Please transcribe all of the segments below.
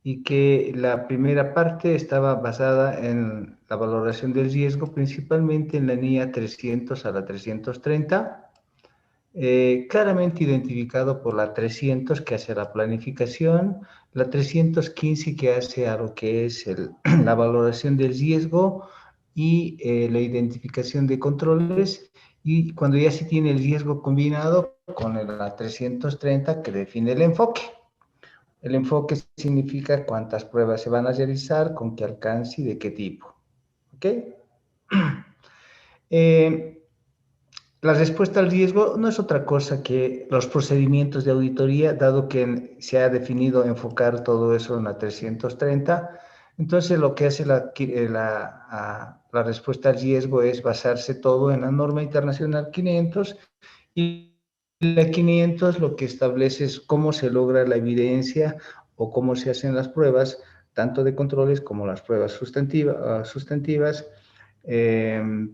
y que la primera parte estaba basada en la valoración del riesgo, principalmente en la NIA 300 a la 330, claramente identificado por la 300 que hace la planificación, la 315 que hace a lo que es la valoración del riesgo y la identificación de controles, y cuando ya se tiene el riesgo combinado con la 330 que define el enfoque. El enfoque significa cuántas pruebas se van a realizar, con qué alcance y de qué tipo. ¿Ok? La respuesta al riesgo no es otra cosa que los procedimientos de auditoría, dado que se ha definido enfocar todo eso en la 330. Entonces, lo que hace la respuesta al riesgo es basarse todo en la norma internacional 500, y la 500 lo que establece es cómo se logra la evidencia o cómo se hacen las pruebas, tanto de controles como las pruebas sustantivas,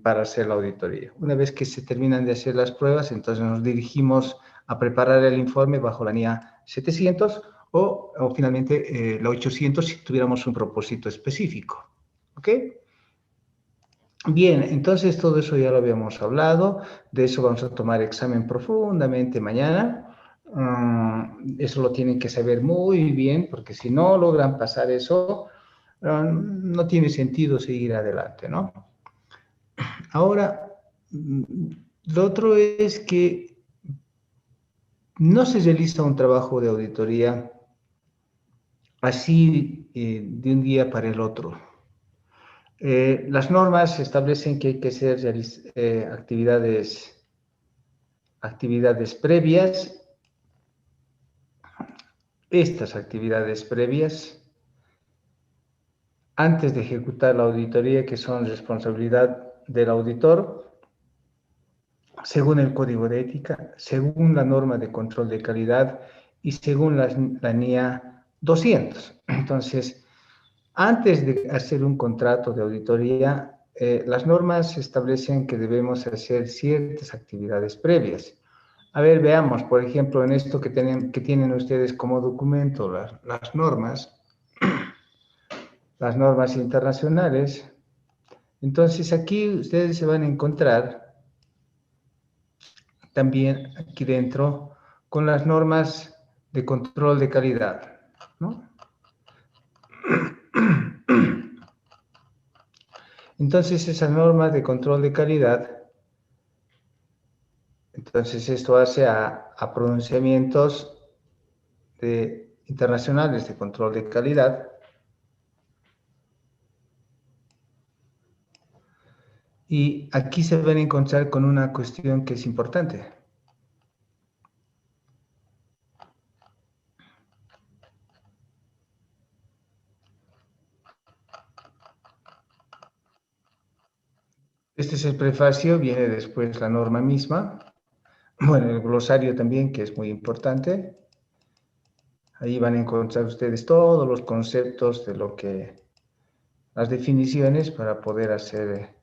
para hacer la auditoría. Una vez que se terminan de hacer las pruebas, entonces nos dirigimos a preparar el informe bajo la NIA 700 o finalmente la 800 si tuviéramos un propósito específico. ¿Ok? Bien, entonces todo eso ya lo habíamos hablado, de eso vamos a tomar examen profundamente mañana. Eso lo tienen que saber muy bien, porque si no logran pasar eso, no tiene sentido seguir adelante, ¿no? Ahora, lo otro es que no se realiza un trabajo de auditoría así de un día para el otro. Las normas establecen que hay que hacer actividades previas. Estas actividades previas, antes de ejecutar la auditoría, que son responsabilidad del auditor, según el Código de Ética, según la norma de control de calidad y según la NIA 200. Entonces, antes de hacer un contrato de auditoría, las normas establecen que debemos hacer ciertas actividades previas. A ver, veamos, por ejemplo, en esto que tienen ustedes como documento, las normas internacionales. Entonces, aquí ustedes se van a encontrar también aquí dentro con las normas de control de calidad, ¿no? Entonces, esas normas de control de calidad, entonces esto hace a pronunciamientos internacionales de control de calidad, y aquí se van a encontrar con una cuestión que es importante. Este es el prefacio, viene después la norma misma. Bueno, el glosario también, que es muy importante. Ahí van a encontrar ustedes todos los conceptos de las definiciones para poder hacer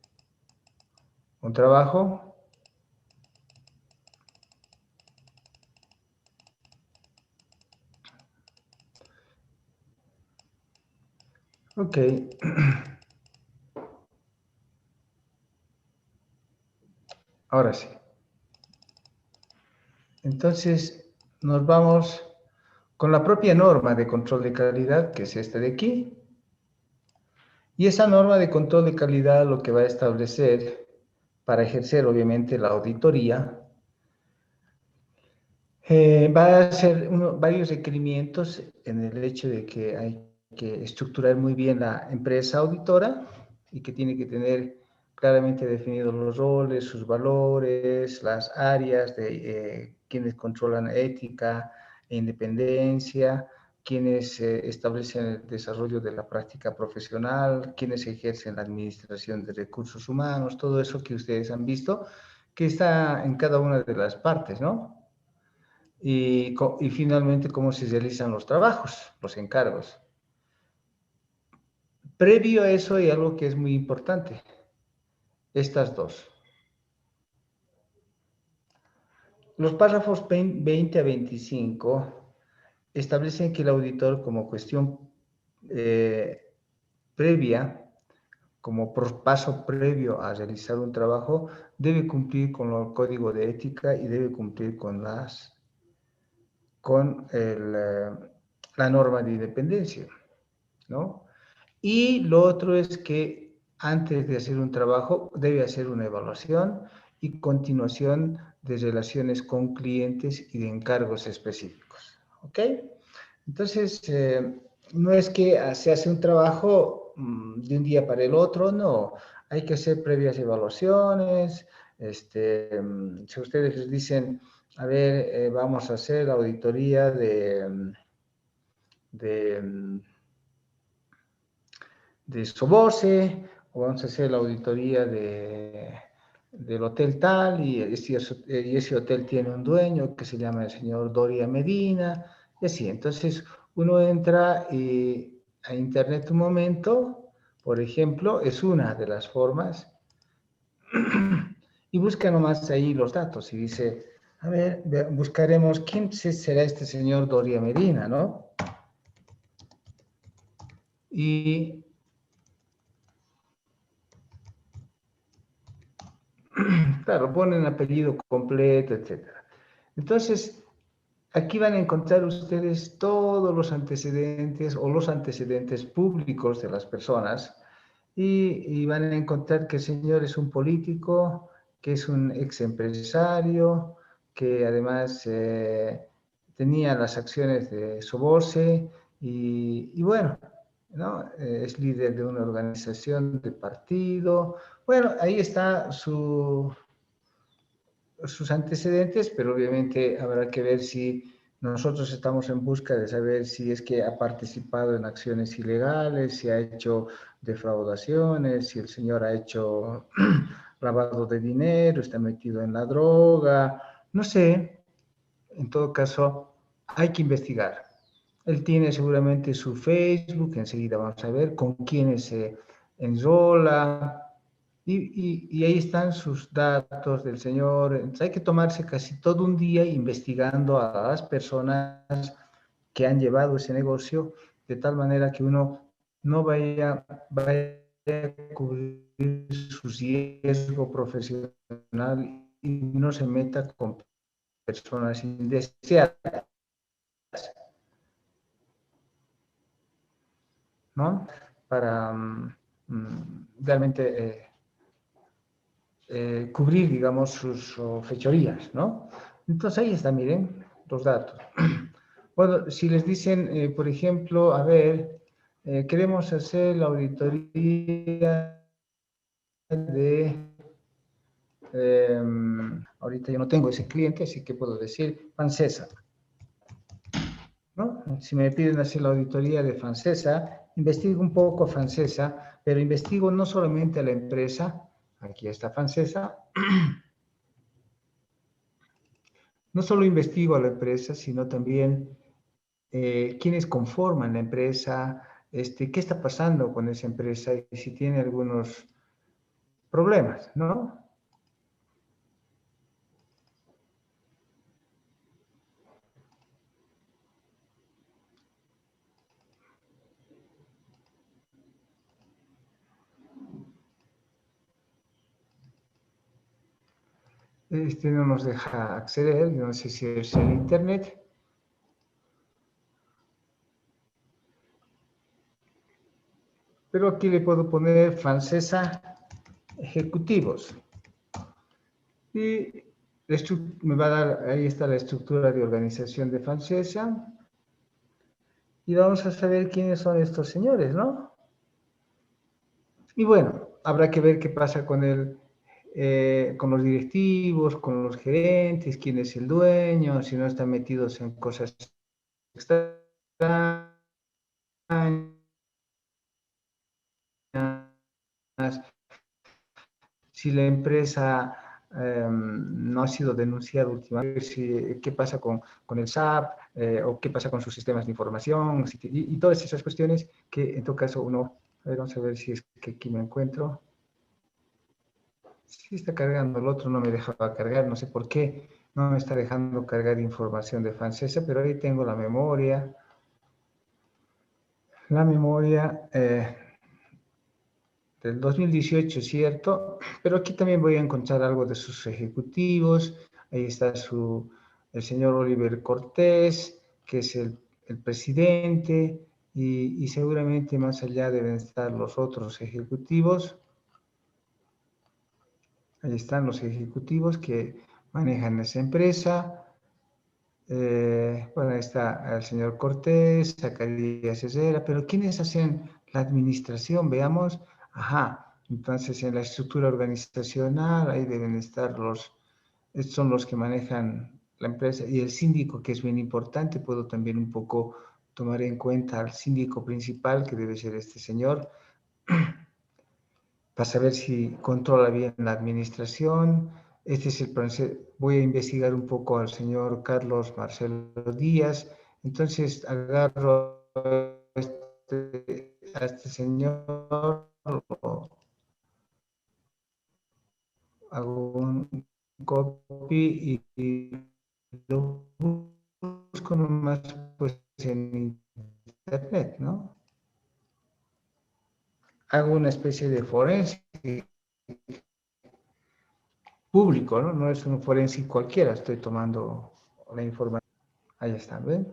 un trabajo. Ok. Ahora sí. Entonces, nos vamos con la propia norma de control de calidad, que es esta de aquí. Y esa norma de control de calidad lo que va a establecer para ejercer, obviamente, la auditoría, va a hacer varios requerimientos en el hecho de que hay que estructurar muy bien la empresa auditora y que tiene que tener claramente definidos los roles, sus valores, las áreas de quienes controlan ética e independencia, quienes establecen el desarrollo de la práctica profesional, quienes ejercen la administración de recursos humanos, todo eso que ustedes han visto, que está en cada una de las partes, ¿no? Y finalmente cómo se realizan los trabajos, los encargos. Previo a eso hay algo que es muy importante, estas dos. Los párrafos 20 a 25 establecen que el auditor, como cuestión previa, como paso previo a realizar un trabajo, debe cumplir con el código de ética y debe cumplir con la norma de independencia, ¿no? Y lo otro es que antes de hacer un trabajo debe hacer una evaluación y continuación de relaciones con clientes y de encargos específicos, ¿ok? Entonces, no es que se hace un trabajo de un día para el otro, no. Hay que hacer previas evaluaciones. Si ustedes les dicen, a ver, vamos a hacer la auditoría de, de Sobose, o vamos a hacer la auditoría del hotel tal, y ese hotel tiene un dueño que se llama el señor Doria Medina, y así. Entonces, uno entra a internet un momento, por ejemplo, es una de las formas, y busca nomás ahí los datos, y dice, a ver, buscaremos quién será este señor Doria Medina, ¿no? Y claro, ponen apellido completo, etcétera. Entonces, aquí van a encontrar ustedes todos los antecedentes o los antecedentes públicos de las personas y van a encontrar que el señor es un político, que es un ex empresario, que además tenía las acciones de Sobose y bueno, ¿no? Es líder de una organización de partido. Bueno, ahí está sus antecedentes, pero obviamente habrá que ver si nosotros estamos en busca de saber si es que ha participado en acciones ilegales, si ha hecho defraudaciones, si el señor ha hecho lavado de dinero, está metido en la droga, no sé. En todo caso, hay que investigar. Él tiene seguramente su Facebook, enseguida vamos a ver con quiénes se enrola, y ahí están sus datos del señor. Entonces hay que tomarse casi todo un día investigando a las personas que han llevado ese negocio, de tal manera que uno no vaya a cubrir su riesgo profesional y no se meta con personas indeseadas, ¿no? Para realmente cubrir, digamos, sus fechorías, ¿no? Entonces ahí está, miren, los datos. Bueno, si les dicen, por ejemplo, a ver, queremos hacer la auditoría de, ahorita yo no tengo ese cliente, así que puedo decir Fancesa, ¿no? Si me piden hacer la auditoría de Fancesa, investigo un poco Fancesa, pero investigo no solamente a la empresa, aquí está Fancesa, no solo investigo a la empresa, sino también quiénes conforman la empresa, qué está pasando con esa empresa y si tiene algunos problemas, ¿no? No nos deja acceder, no sé si es el internet, pero aquí le puedo poner Fancesa Ejecutivos. Y me va a dar, ahí está la estructura de organización de Fancesa. Y vamos a saber quiénes son estos señores, ¿no? Y bueno, habrá que ver qué pasa con los directivos, con los gerentes, quién es el dueño, si no están metidos en cosas extrañas, si la empresa no ha sido denunciada últimamente, qué pasa con el SAP, o qué pasa con sus sistemas de información, y todas esas cuestiones que en todo caso uno, a ver, vamos a ver si es que aquí me encuentro. Sí está cargando, el otro no me dejaba cargar, no sé por qué no me está dejando cargar información de Fancesa, pero ahí tengo la memoria. La memoria del 2018, ¿cierto? Pero aquí también voy a encontrar algo de sus ejecutivos. Ahí está el señor Oliver Cortés, que es el presidente, y seguramente más allá deben estar los otros ejecutivos. Ahí están los ejecutivos que manejan esa empresa. Bueno, ahí está el señor Cortés, Zacarías Herrera, pero ¿quiénes hacen la administración? Veamos. Ajá, entonces en la estructura organizacional ahí deben estar estos son los que manejan la empresa y el síndico, que es bien importante. Puedo también un poco tomar en cuenta al síndico principal, que debe ser este señor, para saber si controla bien la administración. Este es el proceso. Voy a investigar un poco al señor Carlos Marcelo Díaz. Entonces agarro a este señor, hago un copy y lo busco nomás pues en internet, ¿no? Hago una especie de forense público, ¿no? No es un forense cualquiera, estoy tomando la información. Ahí está, ¿ven?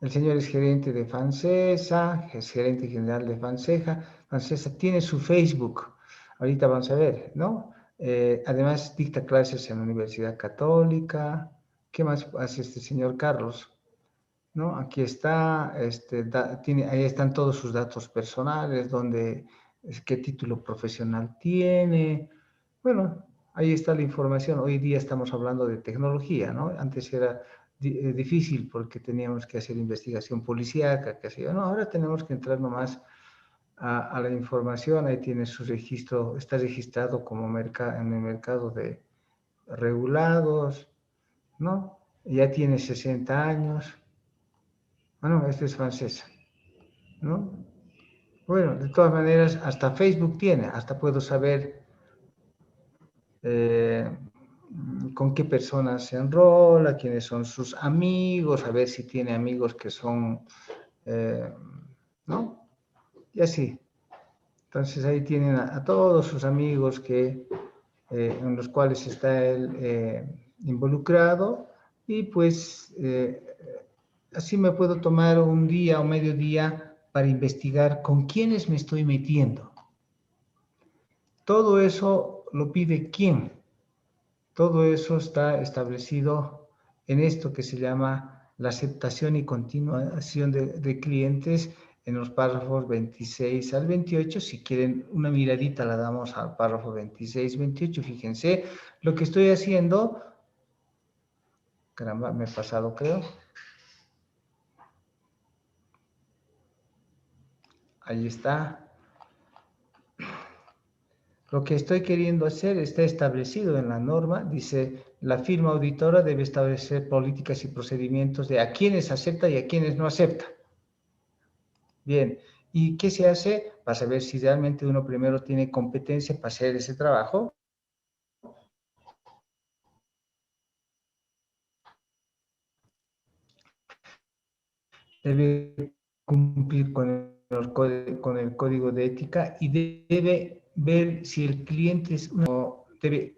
El señor es gerente de FANSESA, es gerente general de FANSESA. FANSESA tiene su Facebook, ahorita vamos a ver, ¿no? Además dicta clases en la Universidad Católica. ¿Qué más hace este señor Carlos? ¿No? Aquí está, ahí están todos sus datos personales, qué título profesional tiene. Bueno, ahí está la información. Hoy día estamos hablando de tecnología, ¿no? Antes era difícil porque teníamos que hacer investigación policíaca, qué sé yo. No, ahora tenemos que entrar nomás a la información. Ahí tiene su registro, está registrado como en el mercado de regulados, ¿no? Ya tiene 60 años. Bueno, este es francesa, ¿no? Bueno, de todas maneras, hasta Facebook tiene, hasta puedo saber eh, con qué personas se enrola, quiénes son sus amigos, a ver si tiene amigos que son, eh, ¿no? Y así. Entonces ahí tienen a todos sus amigos en los cuales está él involucrado y pues así me puedo tomar un día o medio día para investigar con quiénes me estoy metiendo. Todo eso lo pide quién. Todo eso está establecido en esto que se llama la aceptación y continuación de clientes en los párrafos 26 al 28. Si quieren una miradita la damos al párrafo 26, 28. Fíjense lo que estoy haciendo. Caramba, me he pasado creo. Ahí está. Lo que estoy queriendo hacer está establecido en la norma. Dice, la firma auditora debe establecer políticas y procedimientos de a quienes acepta y a quienes no acepta. Bien, ¿y qué se hace? Para saber si realmente uno primero tiene competencia para hacer ese trabajo. Debe cumplir con el código de ética y debe ver si el cliente debe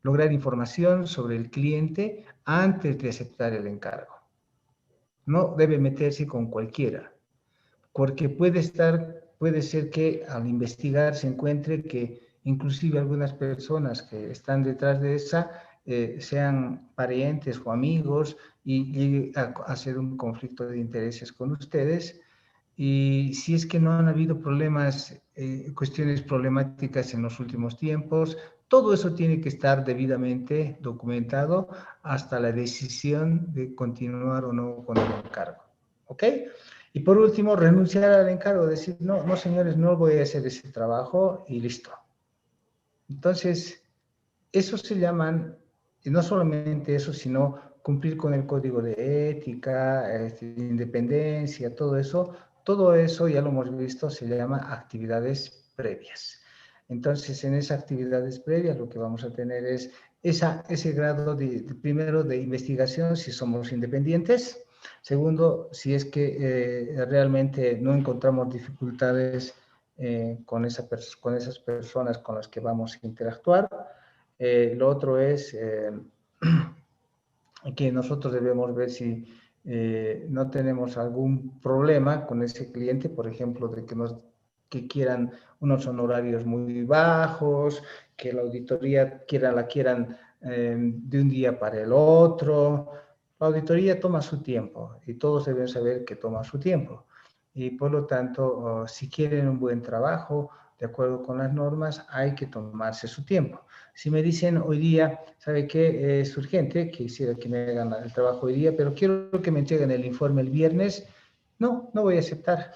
lograr información sobre el cliente antes de aceptar el encargo. No debe meterse con cualquiera, porque puede ser que al investigar se encuentre que inclusive algunas personas que están detrás de esa sean parientes o amigos y llegue a ser un conflicto de intereses con ustedes. Y si es que no han habido problemas, cuestiones problemáticas en los últimos tiempos, todo eso tiene que estar debidamente documentado hasta la decisión de continuar o no con el encargo. ¿Ok? Y por último, renunciar al encargo, decir, no, no señores, no voy a hacer ese trabajo y listo. Entonces, eso se llaman, y no solamente eso, sino cumplir con el código de ética, independencia, todo eso ya lo hemos visto, se llama actividades previas. Entonces, en esas actividades previas lo que vamos a tener es ese grado primero de investigación, si somos independientes, Segundo, si es que realmente no encontramos dificultades con esas personas con las que vamos a interactuar. Lo otro es que nosotros debemos ver si no tenemos algún problema con ese cliente, por ejemplo, de que quieran unos honorarios muy bajos, que la auditoría la quieran de un día para el otro. La auditoría toma su tiempo y todos deben saber que toma su tiempo. Y por lo tanto, si quieren un buen trabajo, de acuerdo con las normas, hay que tomarse su tiempo. Si me dicen hoy día, ¿sabe qué? Es urgente, quisiera que me hagan el trabajo hoy día, pero quiero que me entreguen el informe el viernes, no voy a aceptar.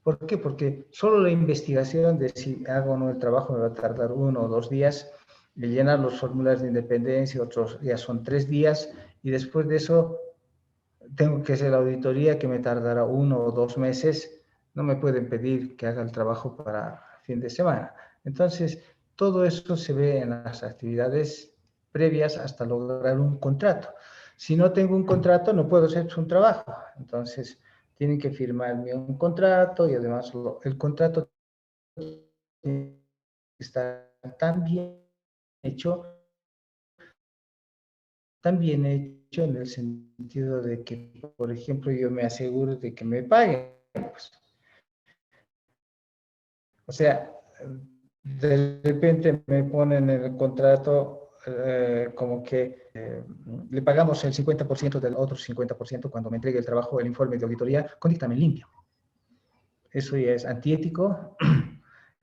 ¿Por qué? Porque solo la investigación de si hago o no el trabajo me va a tardar 1 o 2 días, de llenar los formularios de independencia, otros ya son 3 días, y después de eso tengo que hacer la auditoría que me tardará 1 o 2 meses. No me pueden pedir que haga el trabajo para fin de semana. Entonces, todo eso se ve en las actividades previas hasta lograr un contrato. Si no tengo un contrato, no puedo hacer un trabajo. Entonces, tienen que firmarme un contrato y además el contrato está tan bien hecho, también hecho en el sentido de que, por ejemplo, yo me aseguro de que me paguen. Pues. O sea, de repente me ponen en el contrato como que le pagamos el 50% del otro 50% cuando me entregue el trabajo, el informe de auditoría con dictamen limpio. Eso ya es antiético,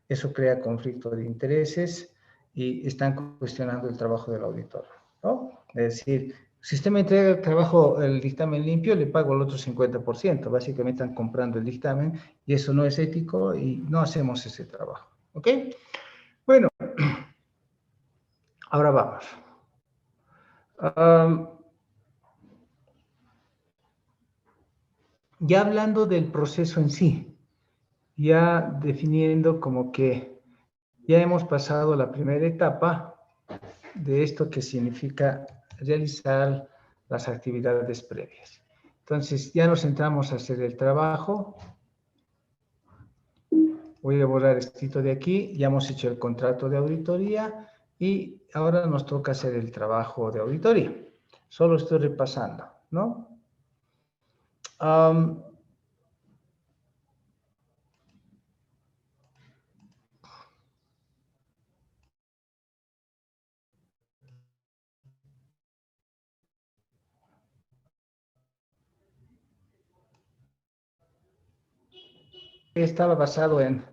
eso crea conflicto de intereses y están cuestionando el trabajo del auditor, ¿no? Es decir, si usted me entrega el trabajo, el dictamen limpio, le pago el otro 50%. Básicamente están comprando el dictamen y eso no es ético y no hacemos ese trabajo, ¿ok? Bueno, ahora vamos. Ya hablando del proceso en sí, ya definiendo como que ya hemos pasado la primera etapa de esto que significa realizar las actividades previas. Entonces, ya nos entramos a hacer el trabajo. Voy a borrar esto de aquí. Ya hemos hecho el contrato de auditoría y ahora nos toca hacer el trabajo de auditoría. Solo estoy repasando, ¿no? Estaba basado en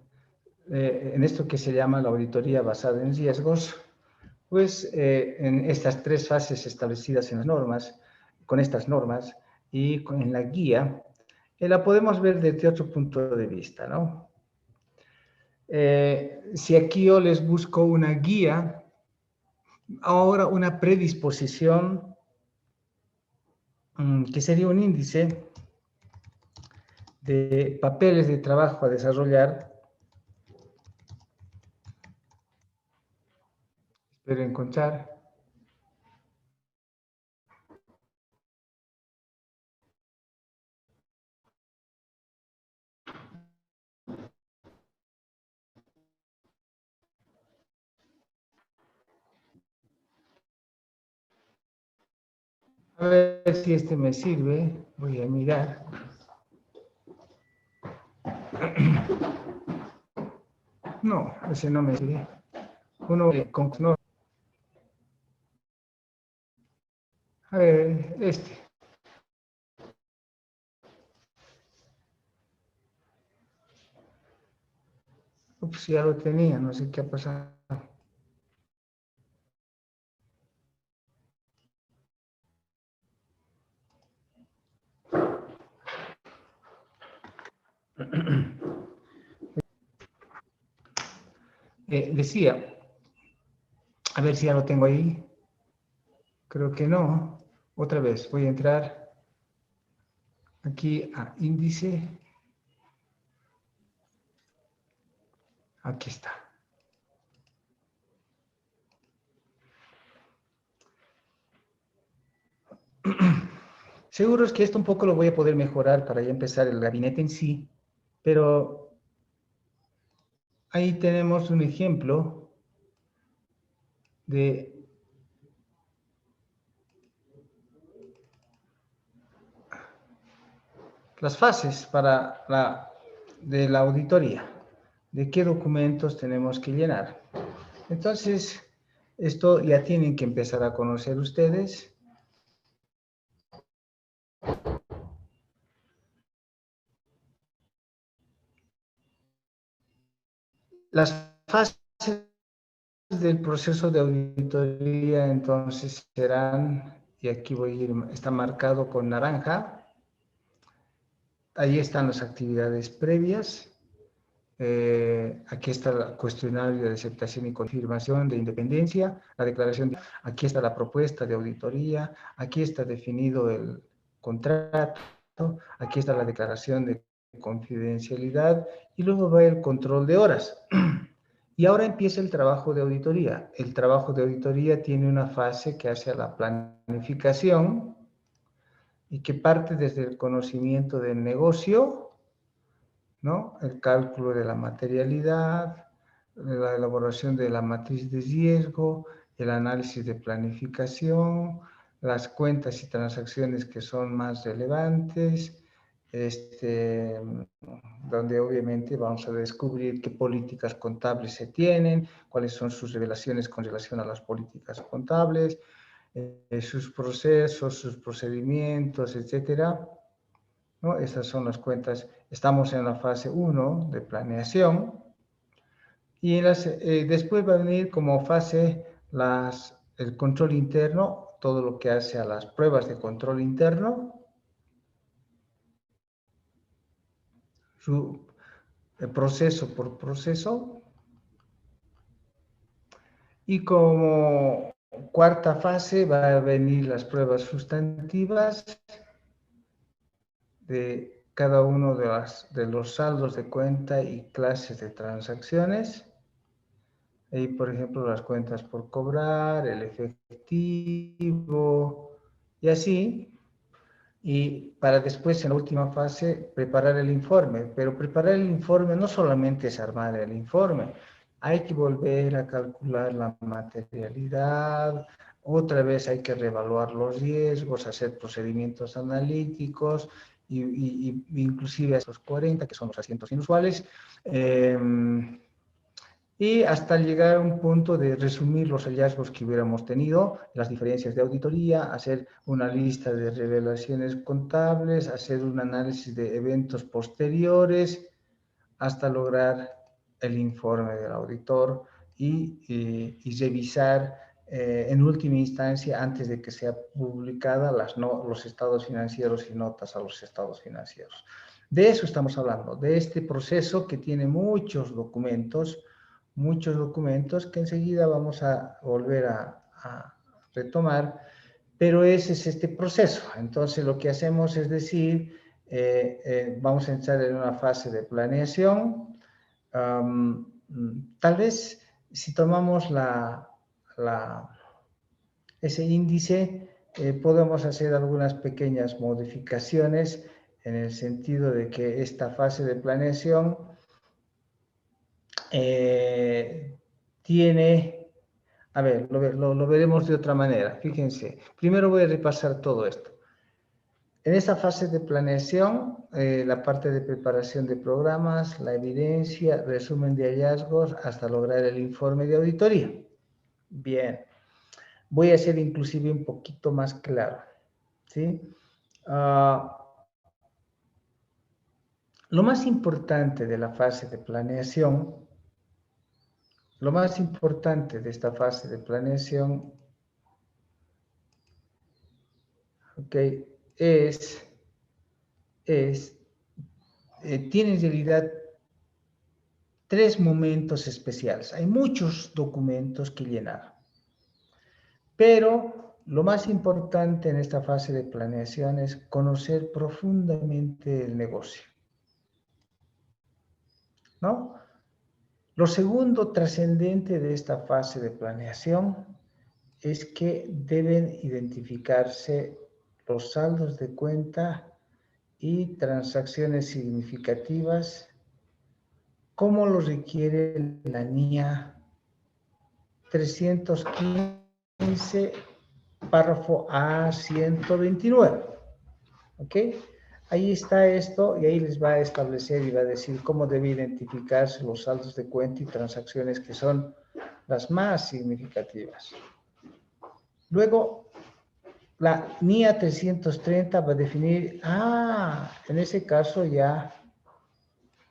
esto que se llama la auditoría basada en riesgos, pues en estas 3 fases establecidas en las normas, con estas normas y en la guía, la podemos ver desde otro punto de vista, ¿no? Si aquí yo les busco una guía, ahora una predisposición, que sería un índice de papeles de trabajo a desarrollar. Espero encontrar. A ver si este me sirve. Voy a mirar. No, ese no me sirve. Uno con... No. A ver, este. Ups, ya lo tenía, no sé qué ha pasado. Decía, a ver si ya lo tengo ahí. Creo que no. Otra vez, voy a entrar aquí a índice. Aquí está. Seguro es que esto un poco lo voy a poder mejorar para ya empezar el gabinete en sí, pero ahí tenemos un ejemplo de las fases de la auditoría, de qué documentos tenemos que llenar. Entonces, esto ya tienen que empezar a conocer ustedes. Las fases del proceso de auditoría entonces serán, y aquí voy a ir, está marcado con naranja, ahí están las actividades previas, aquí está el cuestionario de aceptación y confirmación de independencia, la declaración, aquí está la propuesta de auditoría, aquí está definido el contrato, aquí está la declaración de confidencialidad y luego va el control de horas. Y ahora empieza el trabajo de auditoría. El trabajo de auditoría tiene una fase que hace a la planificación y que parte desde el conocimiento del negocio, ¿no? El cálculo de la materialidad, la elaboración de la matriz de riesgo, el análisis de planificación, las cuentas y transacciones que son más relevantes, donde obviamente vamos a descubrir qué políticas contables se tienen, cuáles son sus revelaciones con relación a las políticas contables, sus procesos, sus procedimientos, etcétera, ¿no? Esas son las cuentas. Estamos en la fase 1 de planeación y después va a venir como fase el control interno, todo lo que hace a las pruebas de control interno, su proceso por proceso, y como cuarta fase va a venir las pruebas sustantivas de cada uno de los saldos de cuenta y clases de transacciones. Ahí, por ejemplo, las cuentas por cobrar, el efectivo y así. Y para después, en la última fase, preparar el informe. Pero preparar el informe no solamente es armar el informe, hay que volver a calcular la materialidad, otra vez hay que reevaluar los riesgos, hacer procedimientos analíticos, inclusive esos 40, que son los asientos inusuales. Y hasta llegar a un punto de resumir los hallazgos que hubiéramos tenido, las diferencias de auditoría, hacer una lista de revelaciones contables, hacer un análisis de eventos posteriores, hasta lograr el informe del auditor y revisar en última instancia, antes de que sea publicada, los estados financieros y notas a los estados financieros. De eso estamos hablando, de este proceso que tiene muchos documentos que enseguida vamos a volver a retomar, pero ese es este proceso. Entonces lo que hacemos es decir, vamos a entrar en una fase de planeación. Tal vez si tomamos ese índice, podemos hacer algunas pequeñas modificaciones en el sentido de que esta fase de planeación tiene, a ver, lo veremos de otra manera. Fíjense, primero voy a repasar todo esto. En esta fase de planeación, la parte de preparación de programas, la evidencia, resumen de hallazgos, hasta lograr el informe de auditoría. Bien, voy a ser inclusive un poquito más claro, ¿sí? Lo más importante de la fase de planeación, lo más importante de esta fase de planeación, okay, tiene en realidad tres momentos especiales. Hay muchos documentos que llenar, pero lo más importante en esta fase de planeación es conocer profundamente el negocio, ¿no? Lo segundo trascendente de esta fase de planeación es que deben identificarse los saldos de cuenta y transacciones significativas, como lo requiere la NIA 315, párrafo A 129. ¿Ok? Ahí está esto y ahí les va a establecer y va a decir cómo debe identificarse los saldos de cuenta y transacciones que son las más significativas. Luego, la NIA 330 va a definir, en ese caso ya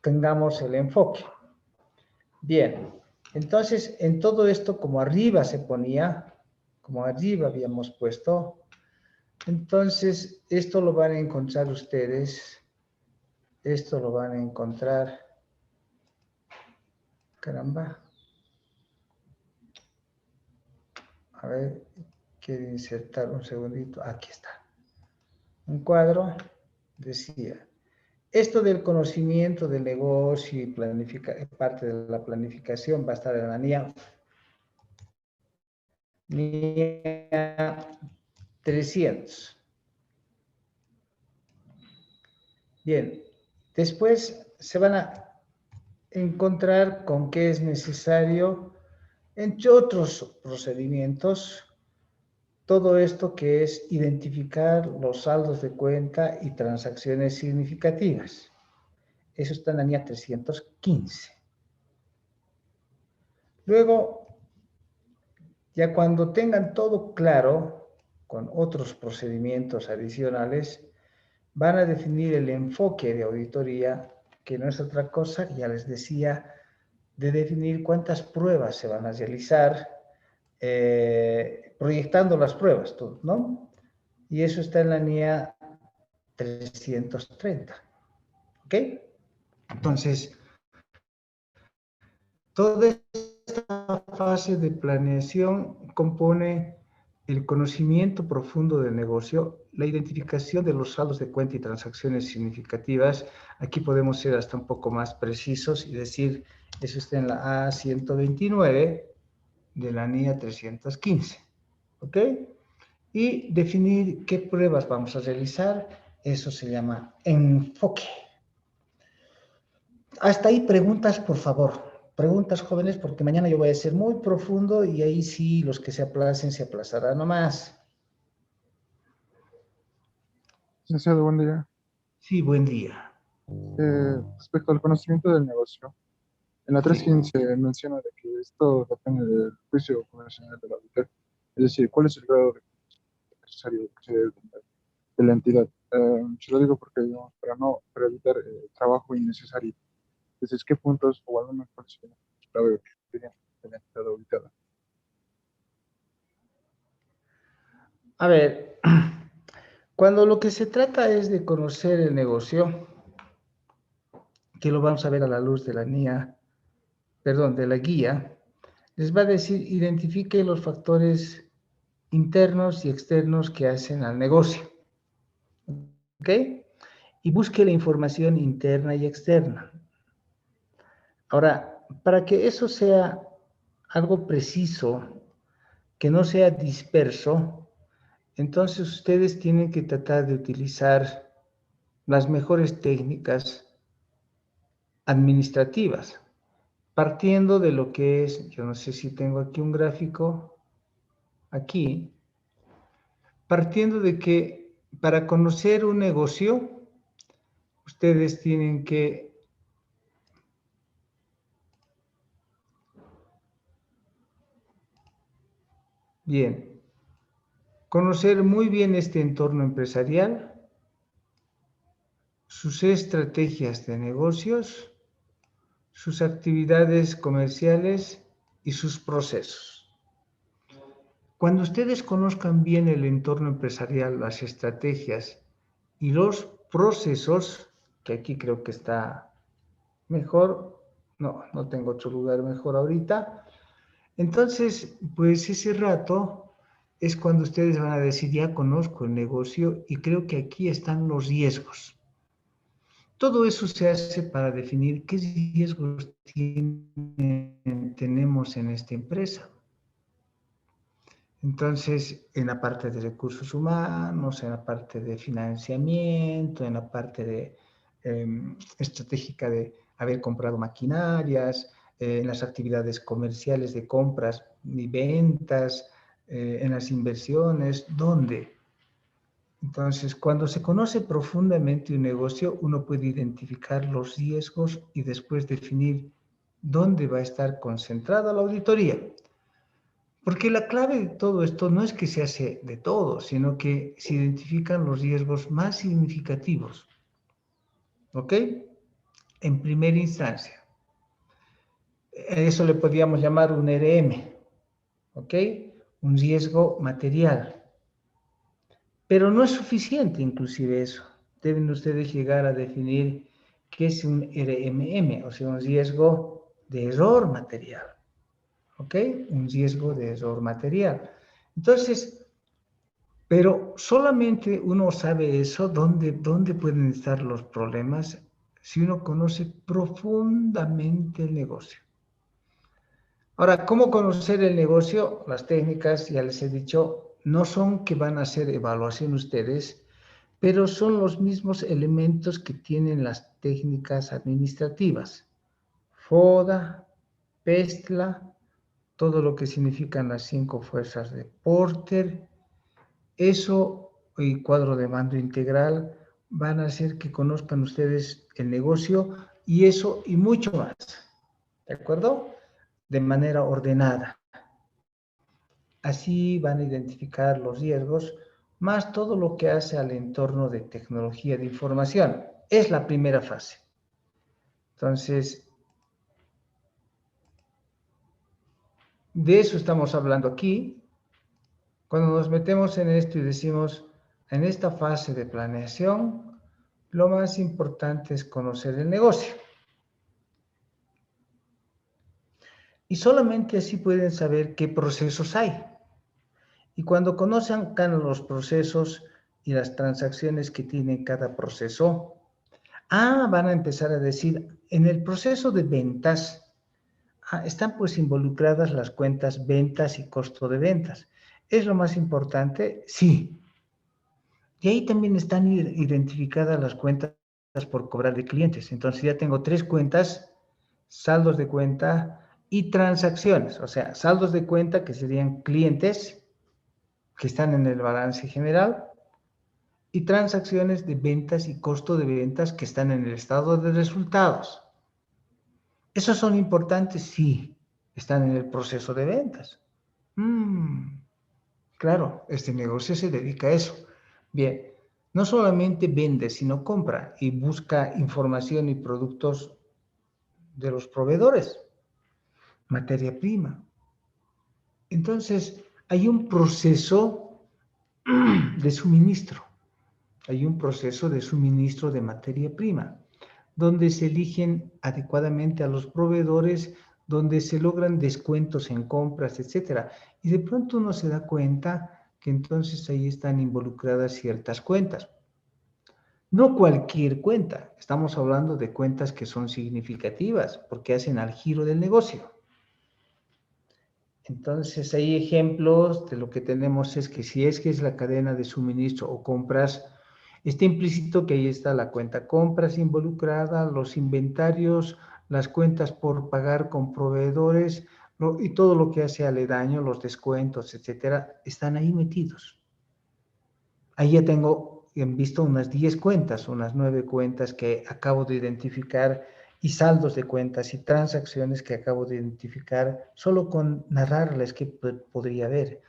tengamos el enfoque. Bien, entonces en todo esto, como arriba se ponía, como arriba habíamos puesto, entonces esto lo van a encontrar ustedes, esto lo van a encontrar, caramba, a ver, quiero insertar un segundito, aquí está, un cuadro, decía, esto del conocimiento del negocio y parte de la planificación va a estar en la NIA 300. Bien, después se van a encontrar con que es necesario, entre otros procedimientos, todo esto que es identificar los saldos de cuenta y transacciones significativas. Eso está en la NIA 315. Luego, ya cuando tengan todo claro, con otros procedimientos adicionales, van a definir el enfoque de auditoría, que no es otra cosa, ya les decía, de definir cuántas pruebas se van a realizar, proyectando las pruebas, ¿no? Y eso está en la NIA 330. ¿Ok? Entonces, toda esta fase de planeación compone el conocimiento profundo del negocio, la identificación de los saldos de cuenta y transacciones significativas. Aquí podemos ser hasta un poco más precisos y decir, eso está en la A129 de la NIA 315. ¿Ok? Y definir qué pruebas vamos a realizar, eso se llama enfoque. Hasta ahí preguntas, por favor. Preguntas, jóvenes, porque mañana yo voy a ser muy profundo y ahí sí los que se aplacen se aplazarán nomás. Licenciado, buen día. Sí, buen día. Respecto al conocimiento del negocio, en la Sí. 315 menciona de que esto depende del juicio comercial del auditor, es decir, cuál es el grado de necesario que se debe tener de la entidad. Se lo digo porque, digamos, para evitar trabajo innecesario. Entonces, ¿qué puntos o al menos cuáles serían los clave de la entidad auditada? A ver, cuando lo que se trata es de conocer el negocio, que lo vamos a ver a la luz de la NIA, perdón, de la guía, les va a decir, identifique los factores internos y externos que hacen al negocio. ¿Ok? Y busque la información interna y externa. Ahora, para que eso sea algo preciso, que no sea disperso, entonces ustedes tienen que tratar de utilizar las mejores técnicas administrativas, partiendo de lo que es, yo no sé si tengo aquí un gráfico, aquí, partiendo de que para conocer un negocio, ustedes tienen que bien, conocer muy bien este entorno empresarial, sus estrategias de negocios, sus actividades comerciales y sus procesos. Cuando ustedes conozcan bien el entorno empresarial, las estrategias y los procesos, que aquí creo que está mejor, no tengo otro lugar mejor ahorita, entonces, pues ese rato es cuando ustedes van a decir, ya conozco el negocio y creo que aquí están los riesgos. Todo eso se hace para definir qué riesgos tenemos en esta empresa. Entonces, en la parte de recursos humanos, en la parte de financiamiento, en la parte de estratégica de haber comprado maquinarias, en las actividades comerciales de compras y ventas, en las inversiones, ¿dónde? Entonces, cuando se conoce profundamente un negocio, uno puede identificar los riesgos y después definir dónde va a estar concentrada la auditoría. Porque la clave de todo esto no es que se hace de todo, sino que se identifican los riesgos más significativos. ¿Ok? En primera instancia. Eso le podríamos llamar un RM. ¿Ok? Un riesgo material. Pero no es suficiente inclusive eso. Deben ustedes llegar a definir qué es un RMM, o sea, un riesgo de error material. ¿Ok? Un riesgo de error material. Entonces, pero solamente uno sabe eso, dónde pueden estar los problemas, si uno conoce profundamente el negocio. Ahora, ¿cómo conocer el negocio? Las técnicas, ya les he dicho, no son que van a hacer evaluación ustedes, pero son los mismos elementos que tienen las técnicas administrativas. FODA, PESTLA, todo lo que significan las 5 fuerzas de Porter, eso y cuadro de mando integral van a hacer que conozcan ustedes el negocio y eso y mucho más, ¿de acuerdo? De manera ordenada. Así van a identificar los riesgos, más todo lo que hace al entorno de tecnología de información. Es la primera fase. Entonces, de eso estamos hablando aquí. Cuando nos metemos en esto y decimos, en esta fase de planeación, lo más importante es conocer el negocio. Y solamente así pueden saber qué procesos hay. Y cuando conozcan los procesos y las transacciones que tiene cada proceso, van a empezar a decir, en el proceso de ventas, están pues involucradas las cuentas ventas y costo de ventas. ¿Es lo más importante? Sí. Y ahí también están identificadas las cuentas por cobrar de clientes. Entonces ya tengo 3 cuentas, saldos de cuenta y transacciones. O sea, saldos de cuenta que serían clientes que están en el balance general y transacciones de ventas y costo de ventas que están en el estado de resultados. ¿Esos son importantes? Sí, están en el proceso de ventas. Claro, este negocio se dedica a eso. Bien, no solamente vende, sino compra y busca información y productos de los proveedores, materia prima. Entonces, hay un proceso de suministro, hay un proceso de suministro de materia prima, donde se eligen adecuadamente a los proveedores, donde se logran descuentos en compras, etcétera. Y de pronto uno se da cuenta que entonces ahí están involucradas ciertas cuentas. No cualquier cuenta, estamos hablando de cuentas que son significativas porque hacen al giro del negocio. Entonces, hay ejemplos de lo que tenemos es que si es que es la cadena de suministro o compras, está implícito que ahí está la cuenta compras involucrada, los inventarios, las cuentas por pagar con proveedores y todo lo que hace aledaño, los descuentos, etcétera, están ahí metidos. Ahí ya tengo en visto unas 10 cuentas, unas 9 cuentas que acabo de identificar y saldos de cuentas y transacciones que acabo de identificar solo con narrarles que podría haber.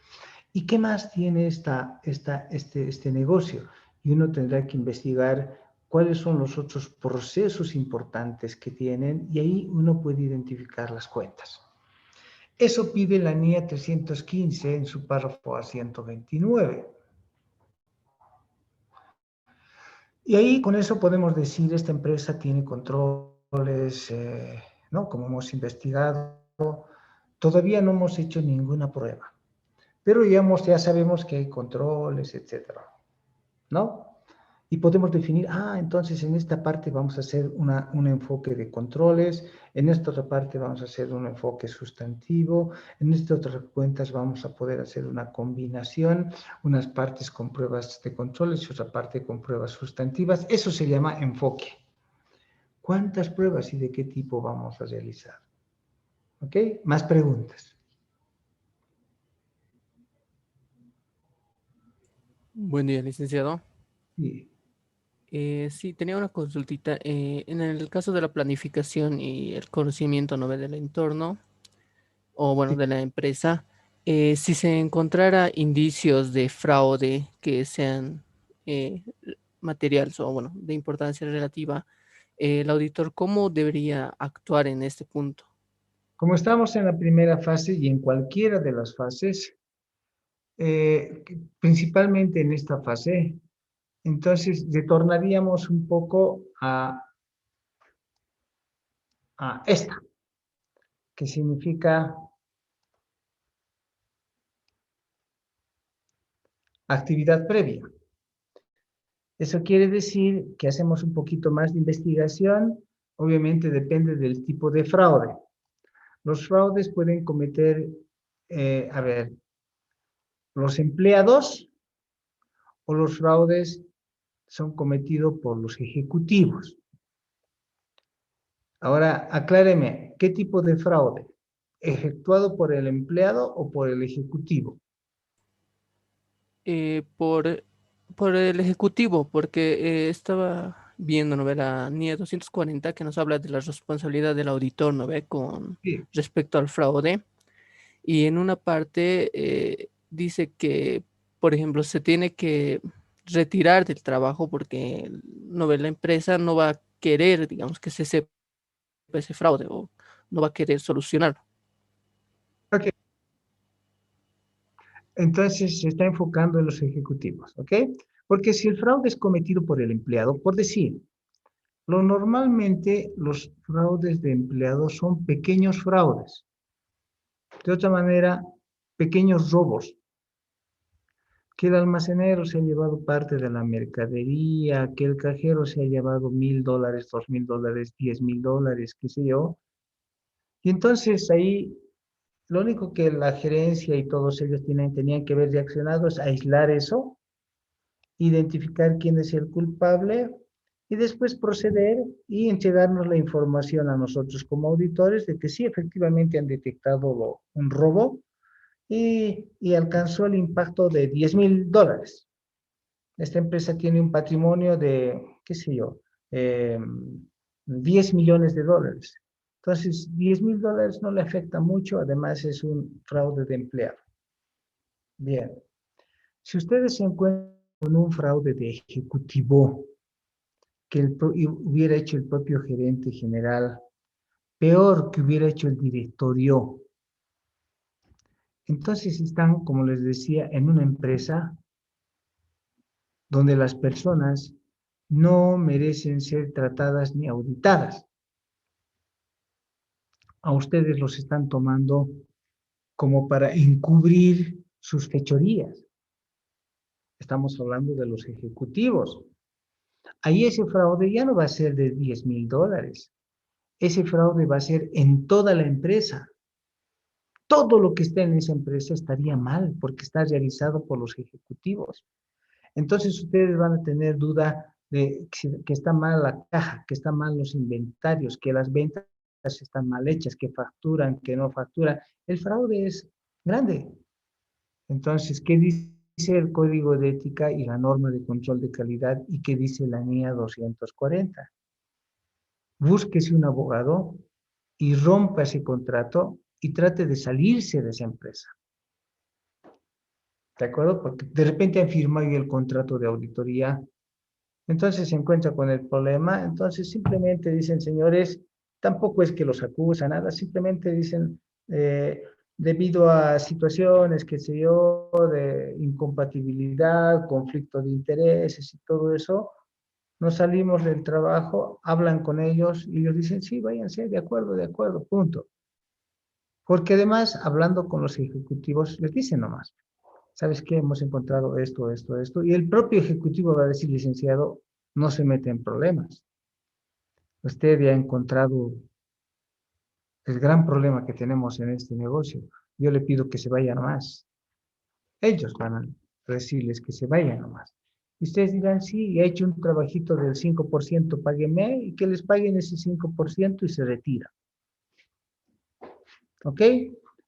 ¿Y qué más tiene este negocio? Y uno tendrá que investigar cuáles son los otros procesos importantes que tienen y ahí uno puede identificar las cuentas. Eso pide la NIA 315 en su párrafo A129. Y ahí con eso podemos decir, esta empresa tiene controles, ¿no? Como hemos investigado, todavía no hemos hecho ninguna prueba, pero ya sabemos que hay controles, etcétera, ¿no? Y podemos definir, entonces en esta parte vamos a hacer un enfoque de controles, en esta otra parte vamos a hacer un enfoque sustantivo, en estas otras cuentas vamos a poder hacer una combinación, unas partes con pruebas de controles y otra parte con pruebas sustantivas. Eso se llama enfoque. ¿Cuántas pruebas y de qué tipo vamos a realizar? ¿Ok? Más preguntas. Buen día, licenciado. Sí. Sí, tenía una consultita. En el caso de la planificación y el conocimiento, ¿no?, del entorno, o bueno, Sí. de la empresa, si se encontrara indicios de fraude que sean eh, materiales o bueno, de importancia relativa, el auditor, ¿cómo debería actuar en este punto? Como estamos en la primera fase y en cualquiera de las fases, principalmente en esta fase, entonces retornaríamos un poco a esta, que significa actividad previa. Eso quiere decir que hacemos un poquito más de investigación, obviamente depende del tipo de fraude. Los fraudes pueden cometer, los empleados o los fraudes son cometidos por los ejecutivos. Ahora, acláreme, ¿qué tipo de fraude? ¿Efectuado por el empleado o por el ejecutivo? Por el ejecutivo, porque estaba viendo novela NIE 240 que nos habla de la responsabilidad del auditor, ¿no ve?, con Sí. respecto al fraude. Y en una parte dice que, por ejemplo, se tiene que retirar del trabajo porque no ve, la empresa no va a querer, digamos, que se sepa ese fraude o no va a querer solucionarlo. Ok. Entonces se está enfocando en los ejecutivos, ¿ok? Porque si el fraude es cometido por el empleado, por decir, normalmente los fraudes de empleados son pequeños fraudes. De otra manera, pequeños robos, que el almacenero se ha llevado parte de la mercadería, que el cajero se ha llevado $1,000, $2,000, $10,000, qué sé yo. Y entonces ahí lo único que la gerencia y todos ellos tenían que haber reaccionado es aislar eso, identificar quién es el culpable y después proceder y entregarnos la información a nosotros como auditores de que sí, efectivamente han detectado un robo y alcanzó el impacto de $10,000. Esta empresa tiene un patrimonio de, qué sé yo, eh, $10 millones. Entonces, $10,000 no le afecta mucho, además es un fraude de empleado. Bien, si ustedes se encuentran con un fraude de ejecutivo que hubiera hecho el propio gerente general, peor que hubiera hecho el directorio, entonces están, como les decía, en una empresa donde las personas no merecen ser tratadas ni auditadas. A ustedes los están tomando como para encubrir sus fechorías. Estamos hablando de los ejecutivos. Ahí ese fraude ya no va a ser de $10,000. Ese fraude va a ser en toda la empresa. Todo lo que está en esa empresa estaría mal porque está realizado por los ejecutivos. Entonces ustedes van a tener duda de que está mal la caja, que están mal los inventarios, que las ventas están mal hechas, que facturan, que no facturan. El fraude es grande. Entonces, ¿qué dice el Código de Ética y la norma de control de calidad y qué dice la NIA 240? Búsquese un abogado y rompa ese contrato y trate de salirse de esa empresa. ¿De acuerdo? Porque de repente han firmado el contrato de auditoría, entonces se encuentra con el problema, entonces simplemente dicen, señores, tampoco es que los acusan, nada, simplemente dicen, debido a situaciones, qué sé yo, de incompatibilidad, conflicto de intereses y todo eso, nos salimos del trabajo, hablan con ellos y ellos dicen, sí, váyanse, de acuerdo, punto. Porque además, hablando con los ejecutivos, les dicen nomás, ¿sabes qué? Hemos encontrado esto, esto, esto. Y el propio ejecutivo va a decir, licenciado, no se mete en problemas. Usted ya ha encontrado el gran problema que tenemos en este negocio. Yo le pido que se vayan más. Ellos van a decirles que se vayan nomás. Y ustedes dirán, sí, he hecho un trabajito del 5%, páguenme, y que les paguen ese 5% y se retira. ¿Ok?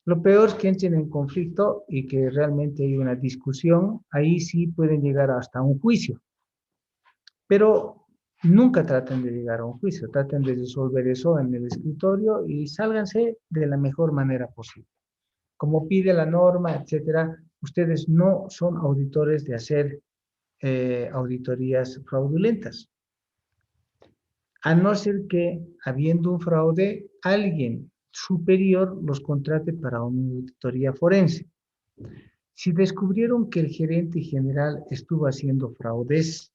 Lo peor es que entren en conflicto y que realmente hay una discusión. Ahí sí pueden llegar hasta un juicio. Pero nunca traten de llegar a un juicio. Traten de resolver eso en el escritorio y sálganse de la mejor manera posible. Como pide la norma, etcétera, ustedes no son auditores de hacer auditorías fraudulentas. A no ser que, habiendo un fraude, alguien superior los contrate para una auditoría forense. Si descubrieron que el gerente general estuvo haciendo fraudes,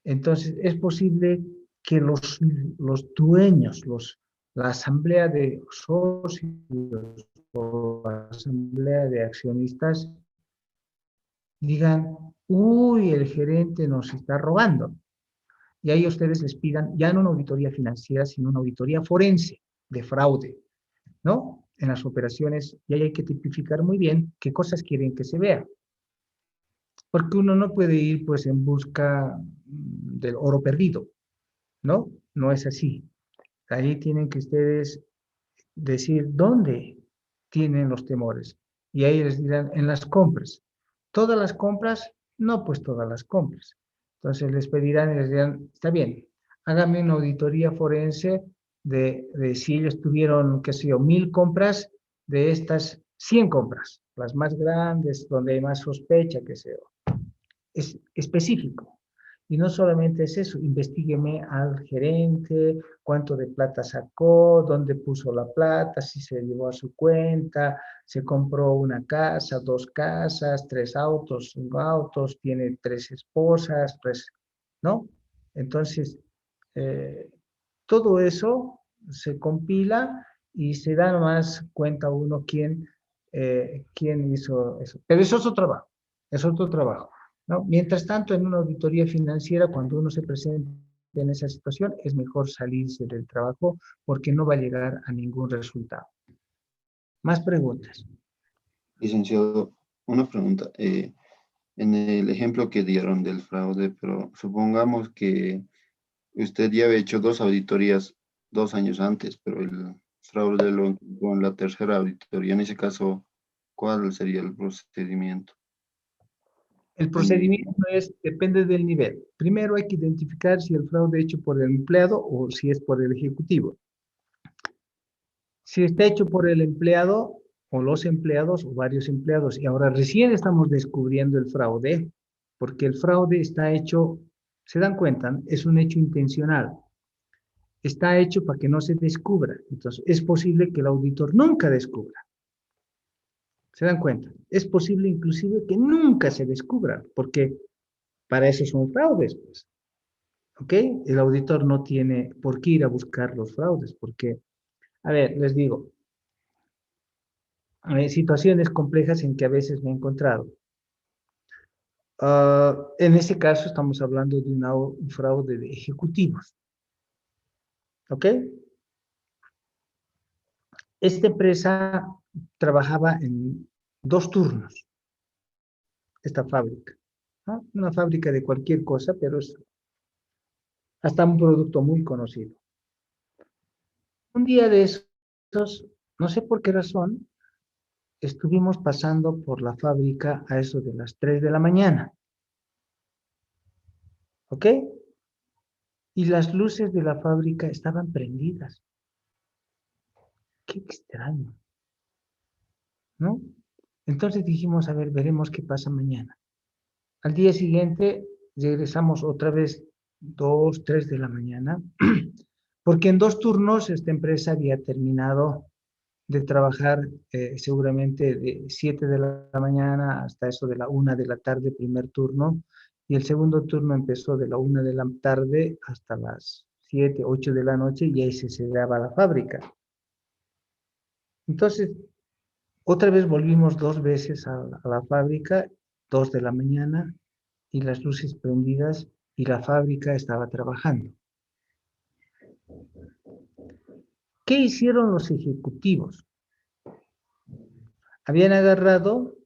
entonces es posible que los dueños, la asamblea de socios o la asamblea de accionistas digan, uy, el gerente nos está robando. Y ahí ustedes les pidan ya no una auditoría financiera, sino una auditoría forense de fraude, ¿no? En las operaciones, y ahí hay que tipificar muy bien qué cosas quieren que se vea. Porque uno no puede ir pues en busca del oro perdido, ¿no? No es así. Ahí tienen que ustedes decir dónde tienen los temores. Y ahí les dirán en las compras. ¿Todas las compras? No, pues todas las compras. Entonces les pedirán y les dirán, está bien, hágame una auditoría forense de si ellos tuvieron, qué sé yo, 1000 compras, de estas 100 compras, las más grandes, donde hay más sospecha, qué sé yo. Es específico. Y no solamente es eso, investígueme al gerente, cuánto de plata sacó, dónde puso la plata, si se llevó a su cuenta, se compró una casa, 2 casas, 3 autos, 5 autos, tiene 3 esposas, pues, ¿no? Entonces, eh, todo eso se compila y se da más cuenta uno quién hizo eso. Pero eso es otro trabajo, es otro trabajo. ¿No? Mientras tanto, en una auditoría financiera, cuando uno se presenta en esa situación, es mejor salirse del trabajo porque no va a llegar a ningún resultado. Más preguntas. Licenciado, una pregunta. En el ejemplo que dieron del fraude, pero supongamos que usted ya había hecho 2 auditorías 2 años antes, pero el fraude lo encontró en la tercera auditoría. En ese caso, ¿cuál sería el procedimiento? El procedimiento depende del nivel. Primero hay que identificar si el fraude es hecho por el empleado o si es por el ejecutivo. Si está hecho por el empleado o los empleados o varios empleados, y ahora recién estamos descubriendo el fraude, porque el fraude está hecho, se dan cuenta, es un hecho intencional. Está hecho para que no se descubra. Entonces, es posible que el auditor nunca descubra. ¿Se dan cuenta? Es posible inclusive que nunca se descubra, porque para eso son fraudes, pues. ¿Ok? El auditor no tiene por qué ir a buscar los fraudes, porque, a ver, les digo, hay situaciones complejas en que a veces me he encontrado. En este caso estamos hablando de un fraude de ejecutivos. ¿Ok? Esta empresa trabajaba en 2 turnos, esta fábrica, ¿no? Una fábrica de cualquier cosa, pero es hasta un producto muy conocido. Un día de esos, no sé por qué razón, estuvimos pasando por la fábrica a eso de las 3 de la mañana. ¿Ok? Y las luces de la fábrica estaban prendidas. Qué extraño, ¿no? Entonces dijimos, a ver, veremos qué pasa mañana. Al día siguiente regresamos otra vez 2, 3 de la mañana, porque en 2 turnos esta empresa había terminado de trabajar seguramente de 7 de la mañana hasta eso de la 1 de la tarde, primer turno, y el segundo turno empezó de la 1 de la tarde hasta las 7, 8 de la noche y ahí se cerraba la fábrica. Entonces, Otra vez volvimos 2 veces a la fábrica, 2 de la mañana, y las luces prendidas, y la fábrica estaba trabajando. ¿Qué hicieron los ejecutivos? Habían agarrado,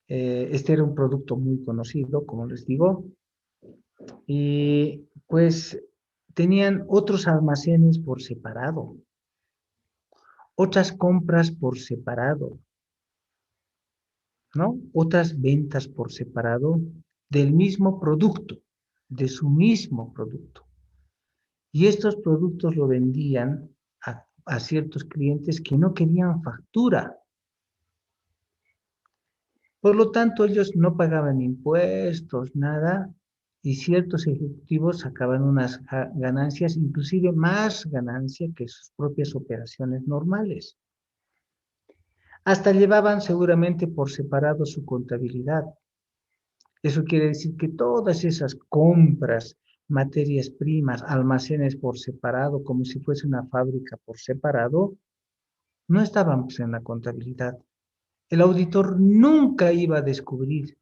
este era un producto muy conocido, como les digo, y pues tenían otros almacenes por separado, otras compras por separado, ¿no? Otras ventas por separado del mismo producto, de su mismo producto. Y estos productos lo vendían a ciertos clientes que no querían factura. Por lo tanto, ellos no pagaban impuestos, nada, y ciertos ejecutivos sacaban unas ganancias, inclusive más ganancia que sus propias operaciones normales. Hasta llevaban seguramente por separado su contabilidad. Eso quiere decir que todas esas compras, materias primas, almacenes por separado, como si fuese una fábrica por separado, no estaban pues, en la contabilidad. El auditor nunca iba a descubrir.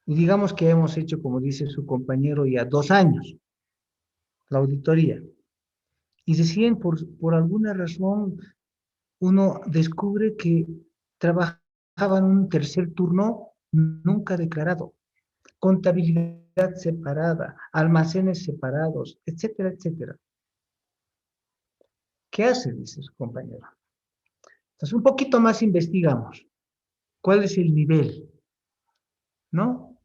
Y digamos que hemos hecho, como dice su compañero, ya 2 años la auditoría. Y decían, por alguna razón, uno descubre que trabajaban un tercer turno nunca declarado, contabilidad separada, almacenes separados, etcétera, etcétera. ¿Qué hace? Dice su compañero. Entonces, un poquito más investigamos. ¿Cuál es el nivel? ¿No?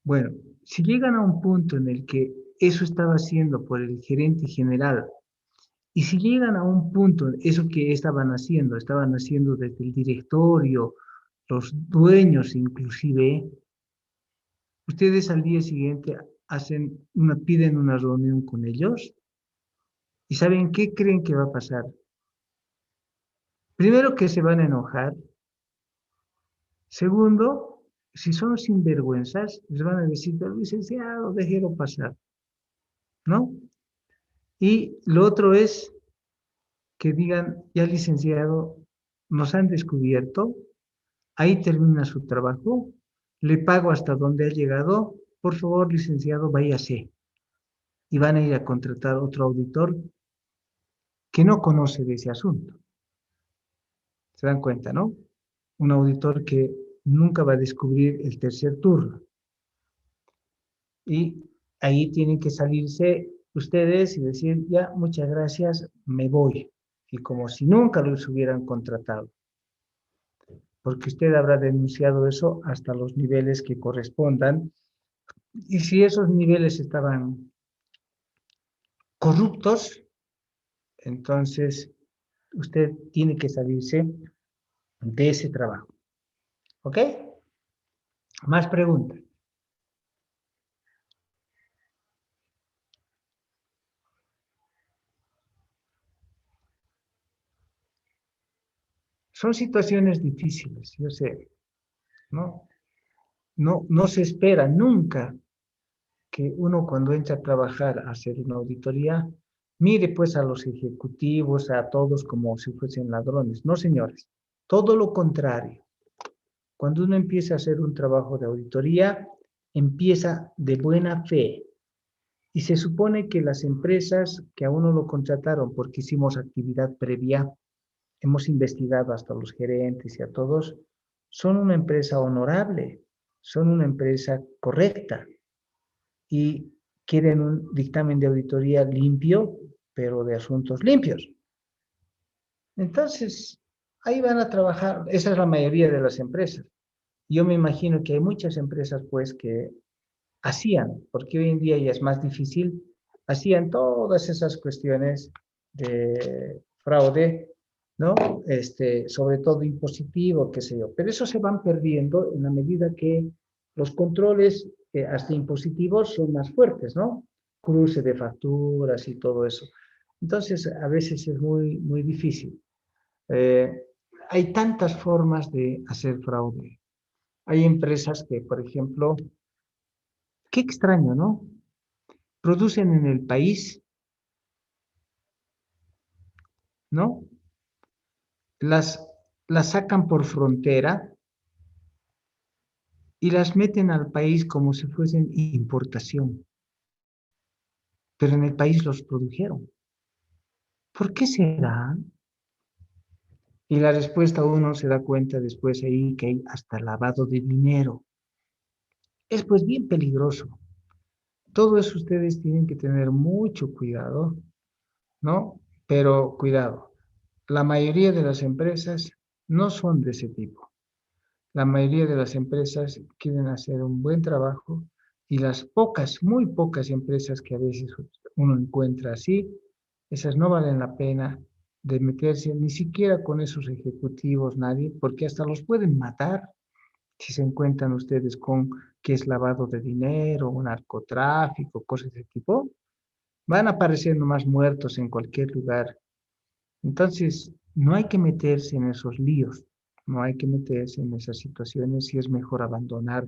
Bueno, si llegan a un punto en el que eso estaba haciendo por el gerente general, y si llegan a un punto, eso que estaban haciendo desde el directorio, los dueños inclusive, ustedes al día siguiente piden una reunión con ellos, y ¿saben qué creen que va a pasar? Primero que se van a enojar. Segundo, si son sinvergüenzas, les van a decir, pero licenciado, déjelo pasar, ¿no? Y lo otro es que digan, ya licenciado, nos han descubierto, ahí termina su trabajo, le pago hasta donde ha llegado, por favor, licenciado, váyase. Y van a ir a contratar otro auditor que no conoce de ese asunto. ¿Se dan cuenta, no? Un auditor que nunca va a descubrir el tercer turno. Y ahí tienen que salirse ustedes y decir, ya, muchas gracias, me voy. Y como si nunca los hubieran contratado. Porque usted habrá denunciado eso hasta los niveles que correspondan. Y si esos niveles estaban corruptos, entonces usted tiene que salirse de ese trabajo. ¿Ok? Más preguntas. Son situaciones difíciles, yo sé, ¿no? No se espera nunca que uno cuando entra a trabajar a hacer una auditoría, mire pues a los ejecutivos, a todos como si fuesen ladrones. No, señores, todo lo contrario. Cuando uno empieza a hacer un trabajo de auditoría, empieza de buena fe. Y se supone que las empresas que a uno lo contrataron porque hicimos actividad previa, hemos investigado hasta los gerentes y a todos, son una empresa honorable, son una empresa correcta y quieren un dictamen de auditoría limpio, pero de asuntos limpios. Entonces, ahí van a trabajar, esa es la mayoría de las empresas. Yo me imagino que hay muchas empresas, pues, que hacían, porque hoy en día ya es más difícil, hacían todas esas cuestiones de fraude, ¿no? Sobre todo impositivo, qué sé yo. Pero eso se van perdiendo en la medida que los controles, hasta impositivos, son más fuertes, ¿no? Cruce de facturas y todo eso. Entonces, a veces es muy, muy difícil. Eh, Hay tantas formas de hacer fraude. Hay empresas que, por ejemplo, qué extraño, ¿no? Producen en el país, ¿no? las sacan por frontera y las meten al país como si fuesen importación. Pero en el país los produjeron. ¿Por qué será? Y la respuesta uno se da cuenta después ahí que hay hasta lavado de dinero. Es pues bien peligroso. Todo eso ustedes tienen que tener mucho cuidado, ¿no? Pero cuidado, la mayoría de las empresas no son de ese tipo. La mayoría de las empresas quieren hacer un buen trabajo y las pocas, muy pocas empresas que a veces uno encuentra así, esas no valen la pena de meterse ni siquiera con esos ejecutivos, nadie, porque hasta los pueden matar si se encuentran ustedes con que es lavado de dinero, o narcotráfico, cosas de ese tipo, van apareciendo más muertos en cualquier lugar. Entonces, no hay que meterse en esos líos, no hay que meterse en esas situaciones y es mejor abandonar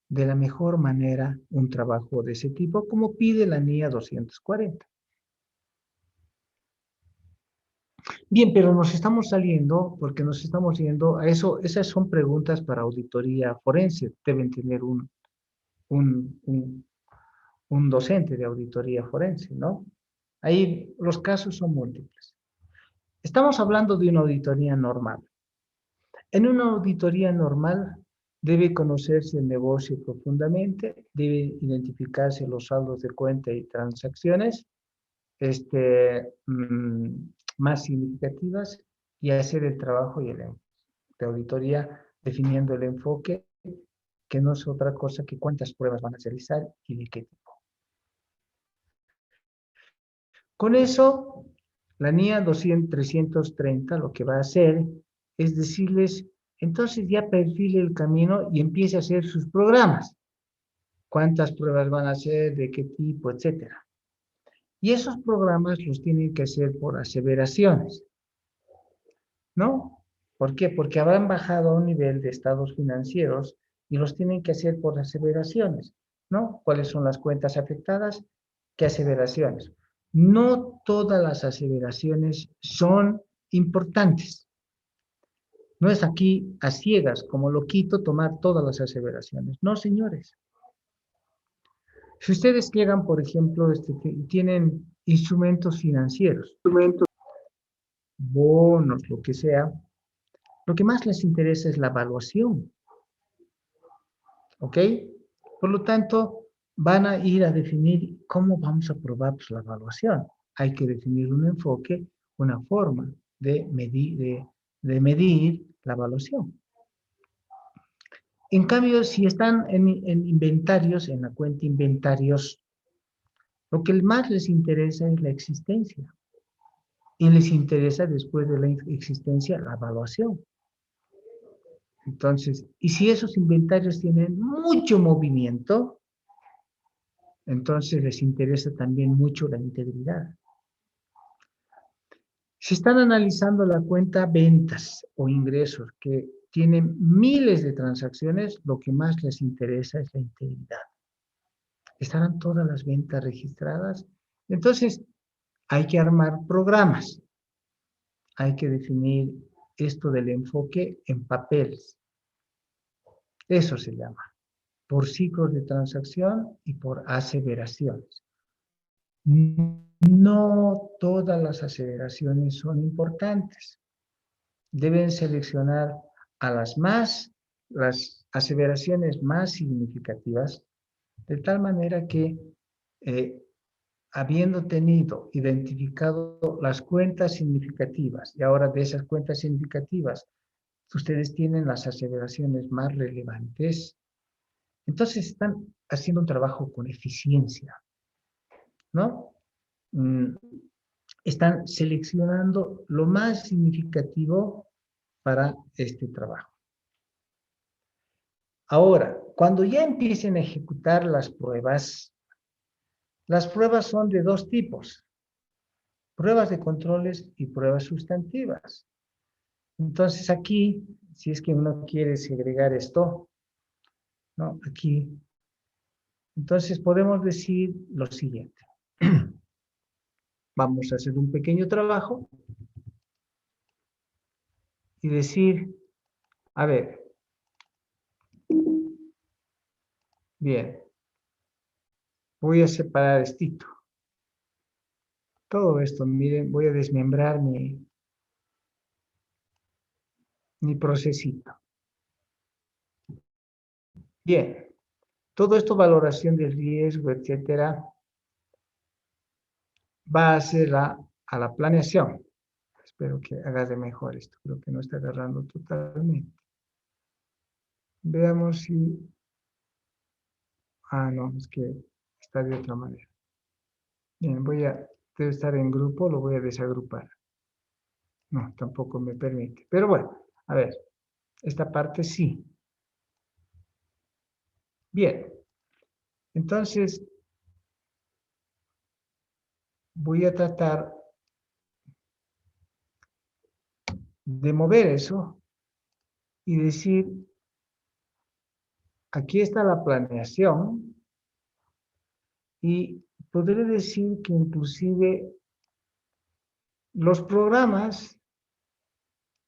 de la mejor manera un trabajo de ese tipo, como pide la NIA 240. Bien, pero nos estamos saliendo porque nos estamos yendo a eso. Esas son preguntas para auditoría forense. Deben tener un, un, un docente de auditoría forense, ¿no? Ahí los casos son múltiples. Estamos hablando de una auditoría normal. En una auditoría normal debe conocerse el negocio profundamente, debe identificarse los saldos de cuenta y transacciones más significativas y hacer el trabajo de auditoría definiendo el enfoque, que no es otra cosa que cuántas pruebas van a realizar y de qué tipo. Con eso, la NIA 330 lo que va a hacer es decirles, entonces ya perfile el camino y empiece a hacer sus programas. Cuántas pruebas van a hacer, de qué tipo, etcétera. Y esos programas los tienen que hacer por aseveraciones, ¿no? ¿Por qué? Porque habrán bajado a un nivel de estados financieros y los tienen que hacer por aseveraciones, ¿no? ¿Cuáles son las cuentas afectadas? ¿Qué aseveraciones? No todas las aseveraciones son importantes. No es aquí a ciegas, como loquito, tomar todas las aseveraciones. No, señores. Si ustedes llegan, por ejemplo, tienen instrumentos financieros, bonos, lo que sea, lo que más les interesa es la evaluación. ¿Ok? Por lo tanto, van a ir a definir cómo vamos a probar pues, la evaluación. Hay que definir un enfoque, una forma de medir la evaluación. En cambio, si están en inventarios, en la cuenta inventarios, lo que más les interesa es la existencia. Y les interesa después de la existencia la evaluación. Entonces, y si esos inventarios tienen mucho movimiento, entonces les interesa también mucho la integridad. Si están analizando la cuenta ventas o ingresos que tienen miles de transacciones, lo que más les interesa es la integridad. ¿Estarán todas las ventas registradas? Entonces, hay que armar programas. Hay que definir esto del enfoque en papeles. Eso se llama. Por ciclos de transacción y por aseveraciones. No todas las aseveraciones son importantes. Deben seleccionar a las aseveraciones más significativas, de tal manera que, habiendo identificado las cuentas significativas, y ahora de esas cuentas significativas, ustedes tienen las aseveraciones más relevantes, entonces están haciendo un trabajo con eficiencia, ¿no? Están seleccionando lo más significativo para este trabajo. Ahora, cuando ya empiecen a ejecutar las pruebas son de dos tipos: pruebas de controles y pruebas sustantivas. Entonces aquí, si es que uno quiere segregar esto, ¿no? Aquí, entonces podemos decir lo siguiente. Vamos a hacer un pequeño trabajo. y decir, a ver, bien, voy a separar esto. Todo esto, miren, voy a desmembrar mi procesito. Bien, todo esto, valoración del riesgo, etcétera, va a ser a la planeación. Espero que agarre mejor esto. Creo que no está agarrando totalmente. Veamos si... Ah, no, es que está de otra manera. Bien, debe estar en grupo, lo voy a desagrupar. No, tampoco me permite. Pero bueno, a ver, esta parte sí. Bien, entonces voy a tratar de mover eso y decir, aquí está la planeación y podré decir que inclusive los programas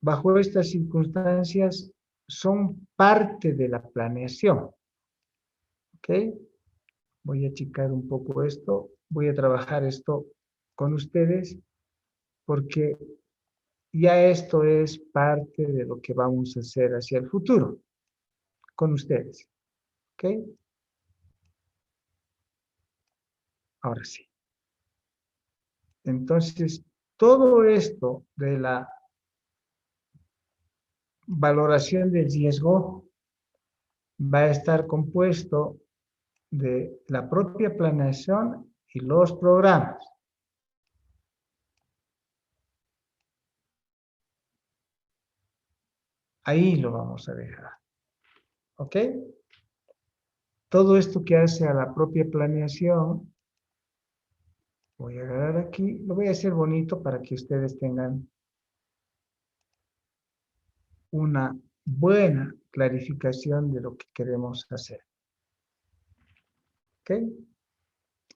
bajo estas circunstancias son parte de la planeación. ¿Ok? Voy a achicar un poco esto, voy a trabajar esto con ustedes porque ya esto es parte de lo que vamos a hacer hacia el futuro con ustedes. ¿Ok? Ahora sí. Entonces, todo esto de la valoración del riesgo va a estar compuesto de la propia planeación y los programas. Ahí lo vamos a dejar. ¿Ok? Todo esto que hace a la propia planeación, voy a agarrar aquí, lo voy a hacer bonito para que ustedes tengan una buena clarificación de lo que queremos hacer. ¿Ok?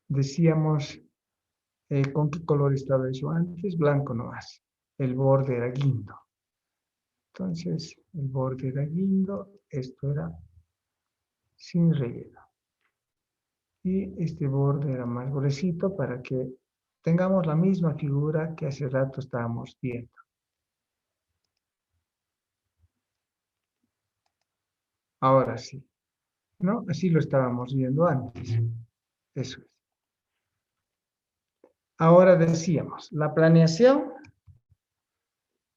Decíamos, ¿con qué color estaba eso antes? Blanco nomás. El borde era guindo. Entonces, el borde era guindo, esto era sin relleno. Y este borde era más gruesito para que tengamos la misma figura que hace rato estábamos viendo. Ahora sí, ¿no? Así lo estábamos viendo antes. Eso es. Ahora decíamos, la planeación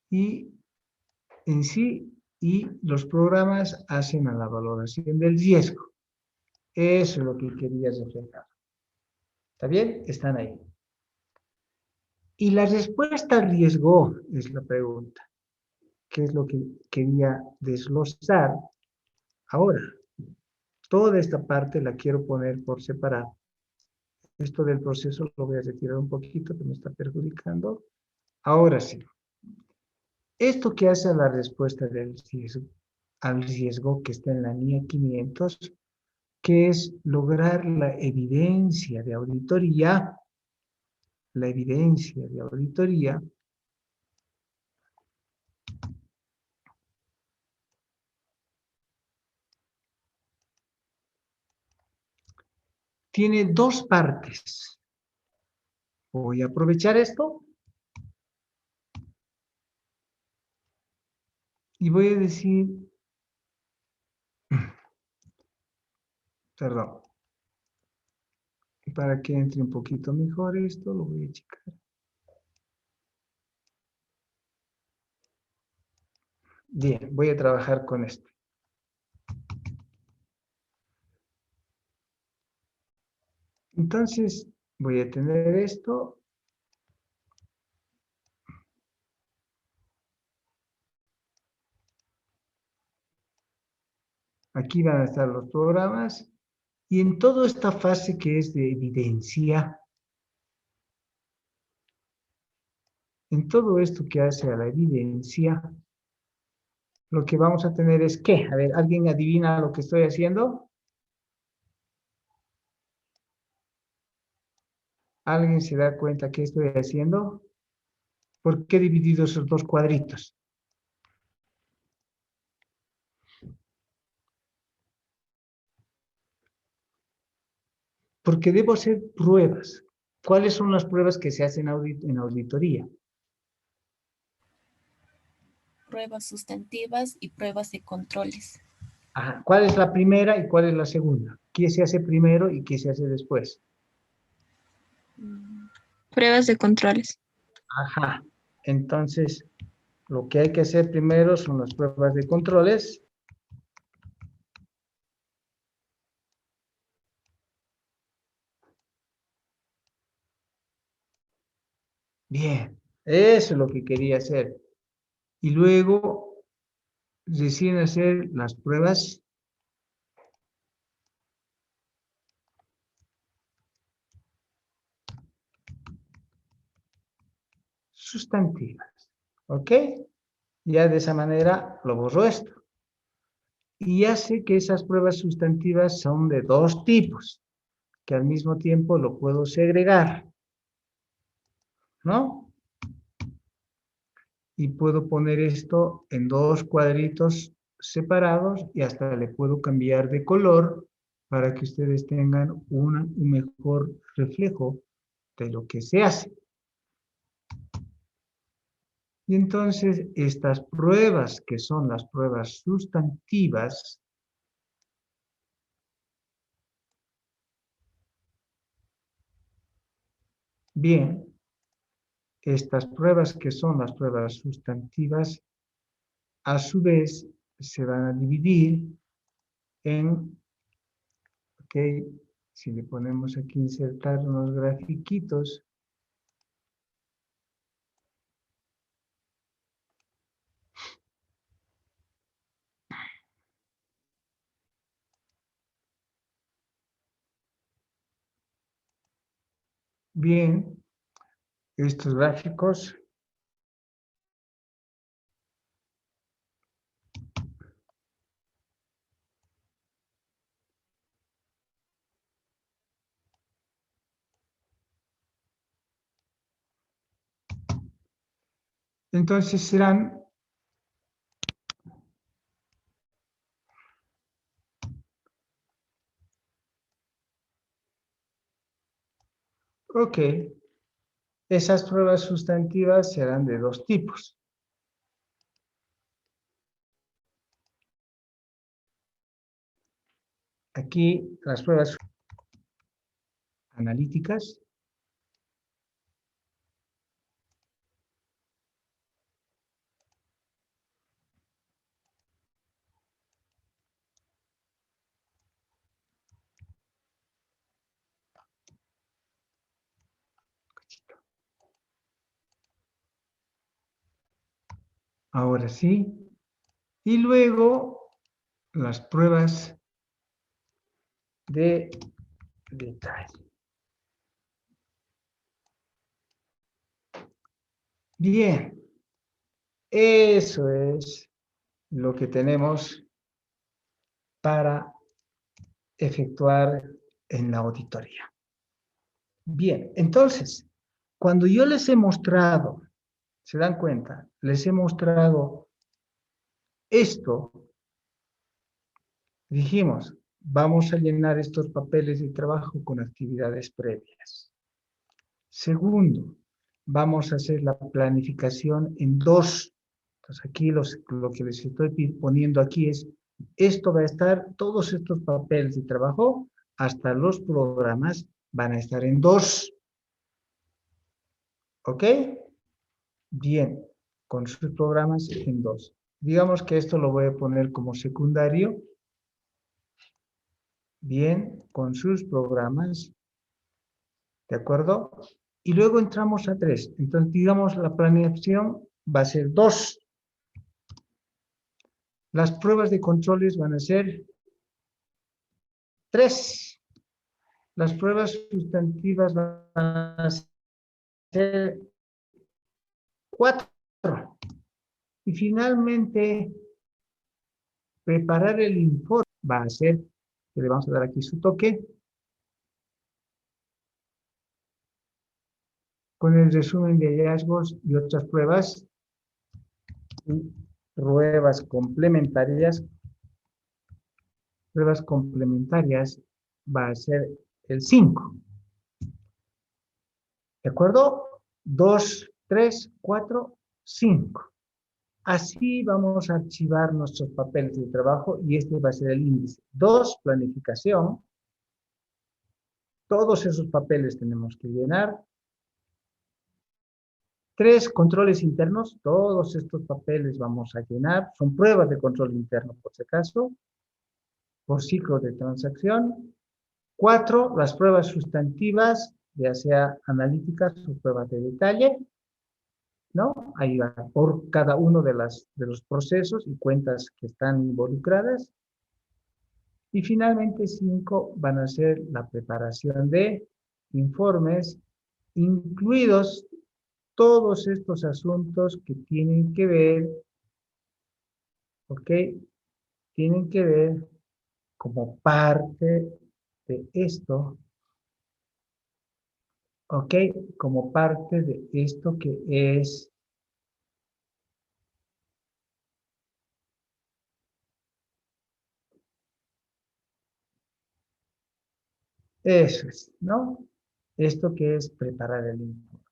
y en sí y los programas hacen a la valoración del riesgo. Eso es lo que quería reflejar. ¿Está bien? Están ahí. Y la respuesta al riesgo es la pregunta. ¿Qué es lo que quería desglosar? Ahora, toda esta parte la quiero poner por separado. Esto del proceso lo voy a retirar un poquito, que me está perjudicando. Ahora sí. Esto que hace a la respuesta del riesgo, al riesgo que está en la línea 500, que es lograr la evidencia de auditoría, tiene dos partes. Voy a aprovechar esto y voy a decir, perdón, para que entre un poquito mejor esto, lo voy a checar. Bien, voy a trabajar con esto. Entonces, voy a tener esto. Aquí van a estar los programas. Y en toda esta fase que es de evidencia, en todo esto que hace a la evidencia, lo que vamos a tener es ¿qué? A ver, ¿alguien adivina lo que estoy haciendo? ¿Alguien se da cuenta qué estoy haciendo? ¿Por qué he dividido esos dos cuadritos? Porque debo hacer pruebas. ¿Cuáles son las pruebas que se hacen en auditoría? Pruebas sustantivas y pruebas de controles. Ajá. ¿Cuál es la primera y cuál es la segunda? ¿Qué se hace primero y qué se hace después? Pruebas de controles. Ajá. Entonces, lo que hay que hacer primero son las pruebas de controles. Bien, eso es lo que quería hacer. Y luego, recién hacer las pruebas sustantivas. ¿Ok? Ya de esa manera lo borro esto. Y ya sé que esas pruebas sustantivas son de dos tipos, que al mismo tiempo lo puedo segregar, ¿no? Y puedo poner esto en dos cuadritos separados y hasta le puedo cambiar de color para que ustedes tengan un mejor reflejo de lo que se hace. Y entonces estas pruebas, que son las pruebas sustantivas, bien, estas pruebas que son las pruebas sustantivas, a su vez se van a dividir en, ok, si le ponemos aquí insertar unos grafiquitos, bien, estos gráficos, entonces serán, ok, esas pruebas sustantivas serán de dos tipos. Aquí las pruebas analíticas, ahora sí, y luego las pruebas de detalle. Bien, eso es lo que tenemos para efectuar en la auditoría. Bien, entonces, cuando yo les he mostrado, ¿se dan cuenta? Les he mostrado esto, dijimos, vamos a llenar estos papeles de trabajo con actividades previas. Segundo, vamos a hacer la planificación en dos. Entonces aquí lo que les estoy poniendo aquí es, esto va a estar, todos estos papeles de trabajo, hasta los programas, van a estar en dos. ¿Ok? Bien, con sus programas en dos. Digamos que esto lo voy a poner como secundario. Bien, con sus programas. ¿De acuerdo? Y luego entramos a tres. Entonces, digamos, la planeación va a ser dos. Las pruebas de controles van a ser tres. Las pruebas sustantivas van a ser cuatro. Y finalmente, preparar el informe va a ser, que le vamos a dar aquí su toque, con el resumen de hallazgos y otras pruebas, y pruebas complementarias va a ser el 5. ¿De acuerdo? 2, 3, 4, 5. Así vamos a archivar nuestros papeles de trabajo y este va a ser el índice. 2, planificación. Todos esos papeles tenemos que llenar. 3, controles internos. Todos estos papeles vamos a llenar. Son pruebas de control interno, por si acaso. Por ciclo de transacción. 4, las pruebas sustantivas, ya sea analíticas o pruebas de detalle, ¿no? Ahí va, por cada uno de los procesos y cuentas que están involucradas. Y finalmente 5 van a ser la preparación de informes, incluidos todos estos asuntos que tienen que ver, ¿ok? Tienen que ver como parte de esto, ¿ok? Como parte de esto que es eso es, ¿no? Esto que es preparar el informe.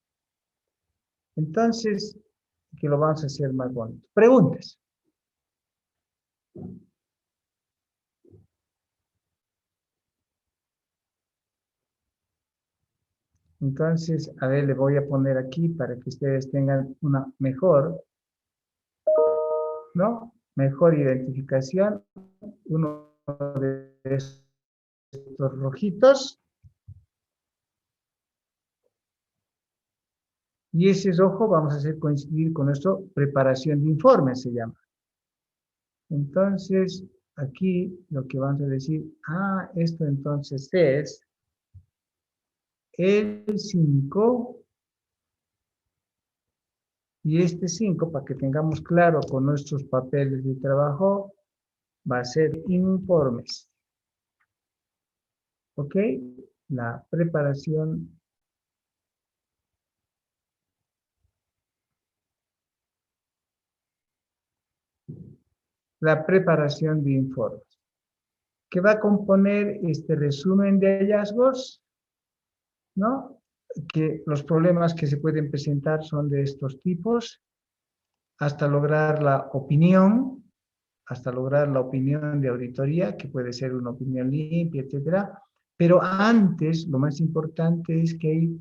Entonces, que lo vamos a hacer más bonito. Preguntas. Entonces, a ver, le voy a poner aquí para que ustedes tengan una mejor, ¿no? Mejor identificación. Uno de estos rojitos. Y ese rojo vamos a hacer coincidir con nuestro preparación de informe, se llama. Entonces, aquí lo que vamos a decir, esto entonces es el 5 y este 5, para que tengamos claro con nuestros papeles de trabajo, va a ser informes. ¿Ok? La preparación de informes, que va a componer este resumen de hallazgos, ¿no? Que los problemas que se pueden presentar son de estos tipos, hasta lograr la opinión de auditoría, que puede ser una opinión limpia, etcétera. Pero antes, lo más importante es que hay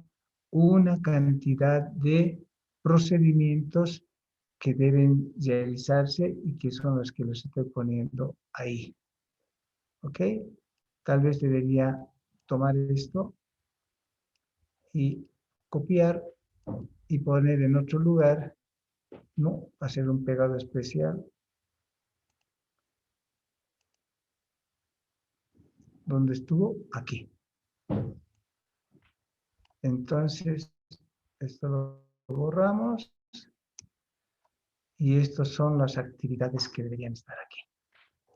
una cantidad de procedimientos que deben realizarse y que son los que los estoy poniendo ahí. ¿Ok? Tal vez debería tomar esto y copiar y poner en otro lugar, ¿no? Hacer un pegado especial. ¿Dónde estuvo? Aquí. Entonces, esto lo borramos. Y estas son las actividades que deberían estar aquí.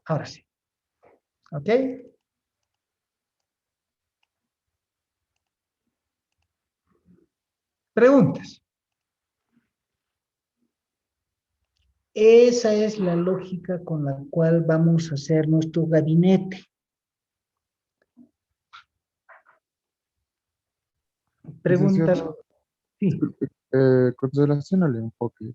Ahora sí. ¿Ok? Preguntas. Esa es la lógica con la cual vamos a hacer nuestro gabinete. Preguntas. Sí. Con relación al enfoque,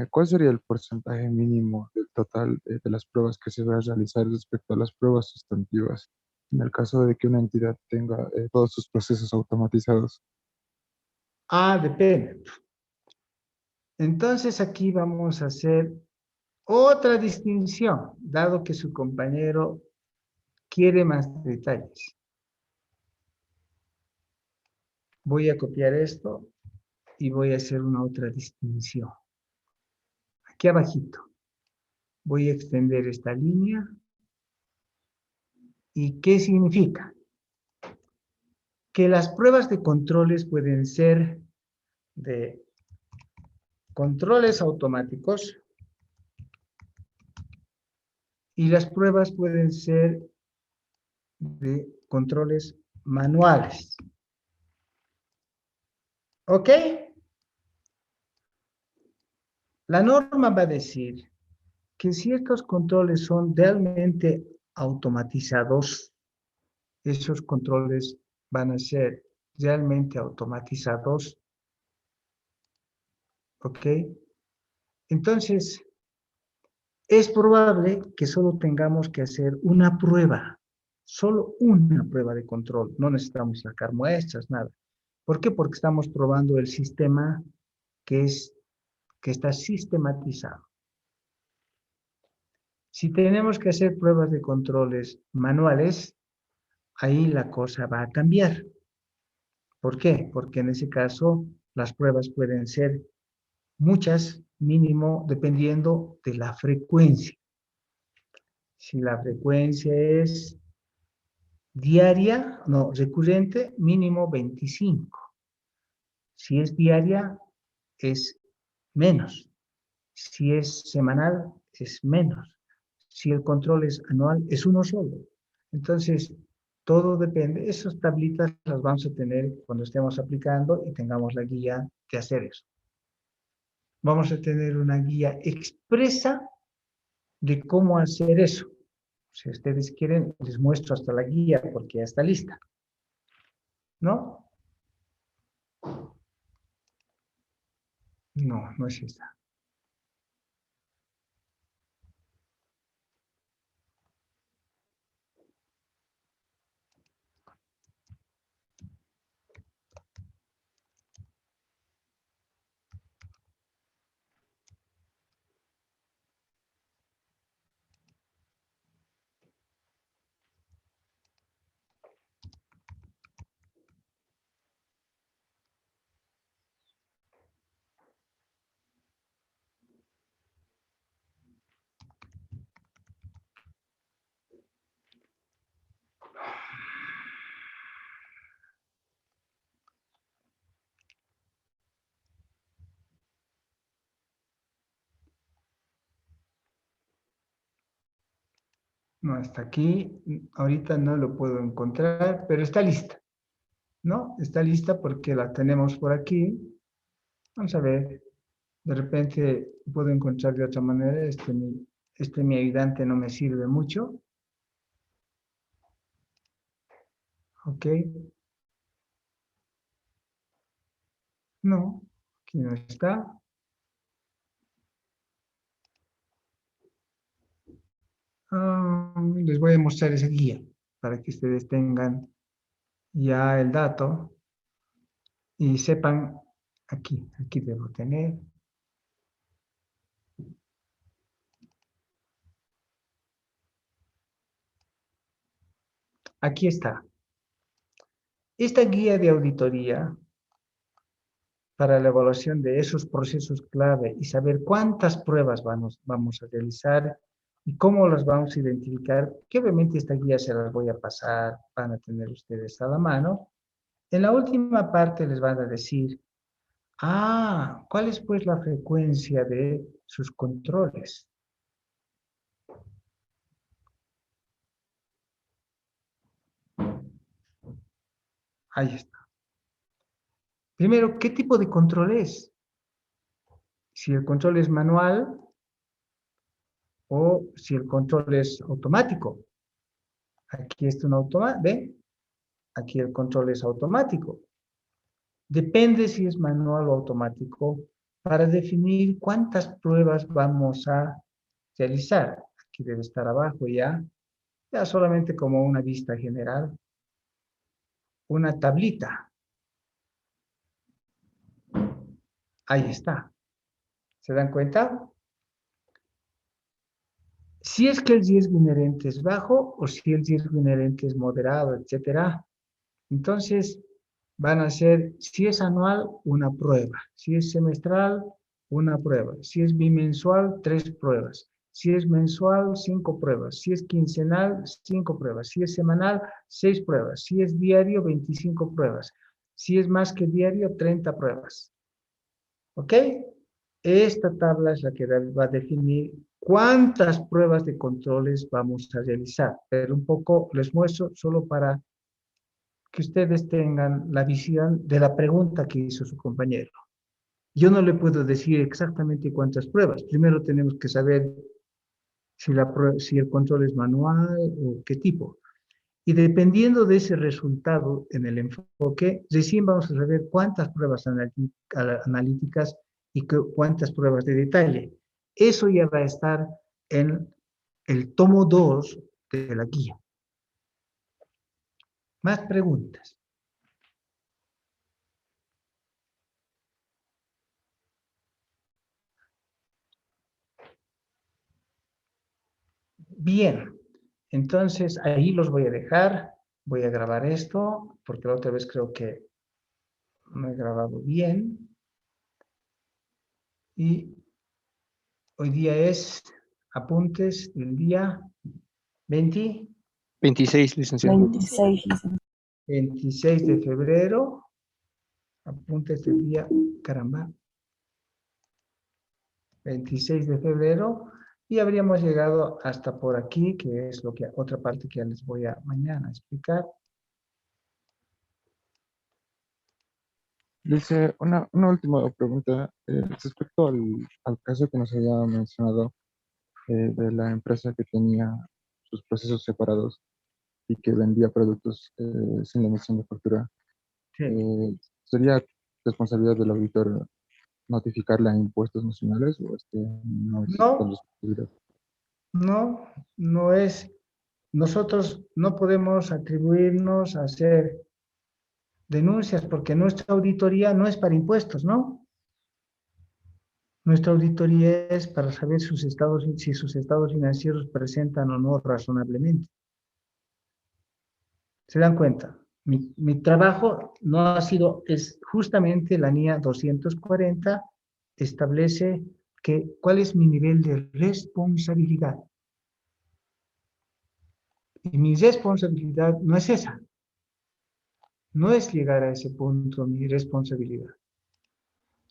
¿cuál sería el porcentaje mínimo del total de las pruebas que se va a realizar respecto a las pruebas sustantivas en el caso de que una entidad tenga todos sus procesos automatizados? Depende. Entonces aquí vamos a hacer otra distinción, dado que su compañero quiere más detalles. Voy a copiar esto y voy a hacer una otra distinción. Aquí abajito. Voy a extender esta línea. ¿Y qué significa? Que las pruebas de controles pueden ser de controles automáticos y las pruebas pueden ser de controles manuales. ¿Ok? La norma va a decir que si estos controles son realmente automatizados, esos controles van a ser realmente automatizados. ¿Ok? Entonces, es probable que solo tengamos que hacer una prueba, solo una prueba de control. No necesitamos sacar muestras, nada. ¿Por qué? Porque estamos probando el sistema que está sistematizado. Si tenemos que hacer pruebas de controles manuales, ahí la cosa va a cambiar. ¿Por qué? Porque en ese caso las pruebas pueden ser muchas, mínimo, dependiendo de la frecuencia. Si la frecuencia es diaria, no, recurrente, mínimo 25. Si es diaria, es menos. Si es semanal, es menos. Si el control es anual, es uno solo. Entonces, todo depende. Esas tablitas las vamos a tener cuando estemos aplicando y tengamos la guía de hacer eso. Vamos a tener una guía expresa de cómo hacer eso. Si ustedes quieren, les muestro hasta la guía porque ya está lista. ¿No? No, no es esta. No está aquí. Ahorita no lo puedo encontrar, pero está lista. ¿No? Está lista porque la tenemos por aquí. Vamos a ver. De repente puedo encontrar de otra manera. Mi ayudante no me sirve mucho. Ok. No, aquí no está. Les voy a mostrar esa guía para que ustedes tengan ya el dato y sepan, aquí debo tener. Aquí está. Esta guía de auditoría para la evaluación de esos procesos clave y saber cuántas pruebas vamos a realizar y cómo las vamos a identificar, que obviamente esta guía se las voy a pasar, van a tener ustedes a la mano. En la última parte les van a decir, ¿cuál es pues la frecuencia de sus controles? Ahí está. Primero, ¿qué tipo de control es? Si el control es manual o si el control es automático. Aquí está un automático, ¿ve? Aquí el control es automático. Depende si es manual o automático para definir cuántas pruebas vamos a realizar. Aquí debe estar abajo ya solamente como una vista general. Una tablita. Ahí está. ¿Se dan cuenta? Si es que el riesgo inherente es bajo o si el riesgo inherente es moderado, etcétera. Entonces, van a ser, si es anual, una prueba. Si es semestral, una prueba. Si es bimensual, 3 pruebas. Si es mensual, 5 pruebas. Si es quincenal, 5 pruebas. Si es semanal, 6 pruebas. Si es diario, 25 pruebas. Si es más que diario, 30 pruebas. ¿Ok? Esta tabla es la que va a definir cuántas pruebas de controles vamos a realizar. Pero un poco les muestro solo para que ustedes tengan la visión de la pregunta que hizo su compañero. Yo no le puedo decir exactamente cuántas pruebas. Primero tenemos que saber si el control es manual o qué tipo. Y dependiendo de ese resultado en el enfoque, recién vamos a saber cuántas pruebas analíticas y cuántas pruebas de detalle. Eso ya va a estar en el tomo 2 de la guía. Más preguntas. Bien, entonces ahí los voy a dejar. Voy a grabar esto, porque la otra vez creo que no he grabado bien. Y hoy día es apuntes del día 20, 26, licenciado. 26, licenciado. 26 de febrero. Apuntes del día, caramba. 26 de febrero. Y habríamos llegado hasta por aquí, que es otra parte que ya les voy a mañana explicar. Dice, una última pregunta respecto al caso que nos había mencionado de la empresa que tenía sus procesos separados y que vendía productos sin la emisión de factura. Sí. ¿Sería responsabilidad del auditor notificarle a impuestos nacionales o no es tal No, responsabilidad? no es. Nosotros no podemos atribuirnos a hacer denuncias porque nuestra auditoría no es para impuestos, ¿no? Nuestra auditoría es para saber si sus estados financieros presentan o no razonablemente. ¿Se dan cuenta? Mi trabajo no ha sido, es justamente la NIA 240 establece cuál es mi nivel de responsabilidad. Y mi responsabilidad no es esa. No es llegar a ese punto mi responsabilidad.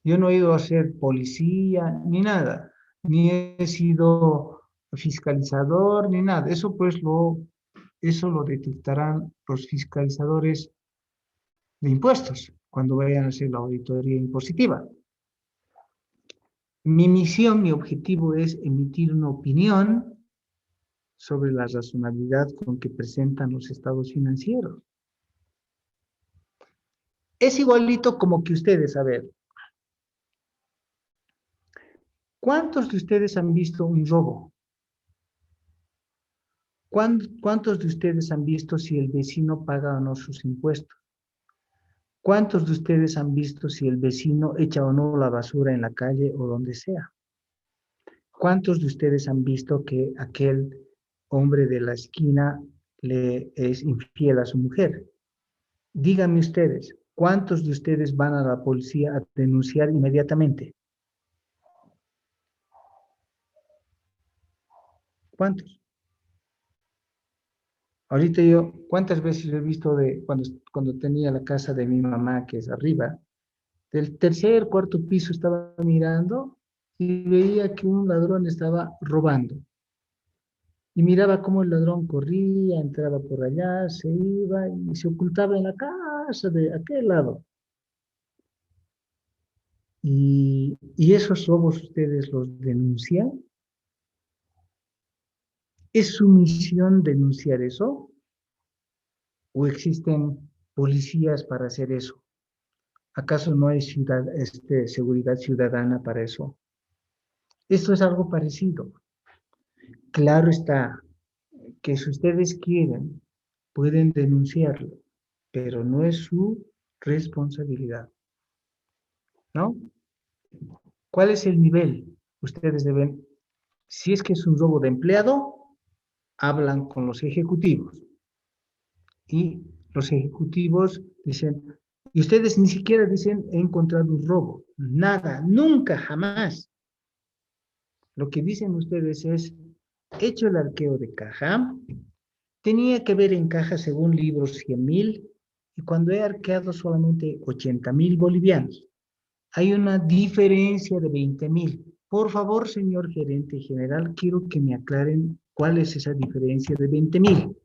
Yo no he ido a ser policía ni nada, ni he sido fiscalizador ni nada. Eso pues eso lo detectarán los fiscalizadores de impuestos cuando vayan a hacer la auditoría impositiva. Mi misión, mi objetivo es emitir una opinión sobre la razonabilidad con que presentan los estados financieros. Es igualito como que ustedes, a ver, ¿cuántos de ustedes han visto un robo? ¿Cuántos de ustedes han visto si el vecino paga o no sus impuestos? ¿Cuántos de ustedes han visto si el vecino echa o no la basura en la calle o donde sea? ¿Cuántos de ustedes han visto que aquel hombre de la esquina le es infiel a su mujer? Díganme ustedes, ¿cuántos de ustedes van a la policía a denunciar inmediatamente? ¿Cuántos? Ahorita yo, ¿cuántas veces he visto cuando tenía la casa de mi mamá, que es arriba, del tercer, cuarto piso estaba mirando y veía que un ladrón estaba robando? Y miraba cómo el ladrón corría, entraba por allá, se iba y se ocultaba en la casa de aquel lado. Y esos robos ustedes los denuncian. ¿Es su misión denunciar eso? ¿O existen policías para hacer eso? ¿Acaso no hay seguridad ciudadana para eso? Esto es algo parecido. Claro está que si ustedes quieren, pueden denunciarlo, pero no es su responsabilidad, ¿no? ¿Cuál es el nivel? Ustedes deben, si es que es un robo de empleado, hablan con los ejecutivos. Y los ejecutivos dicen, y ustedes ni siquiera dicen, he encontrado un robo. Nada, nunca, jamás. Lo que dicen ustedes es, hecho el arqueo de caja, tenía que ver en caja según libros 100.000 y cuando he arqueado solamente 80.000 bolivianos. Hay una diferencia de 20.000. Por favor, señor gerente general, quiero que me aclaren cuál es esa diferencia de 20.000.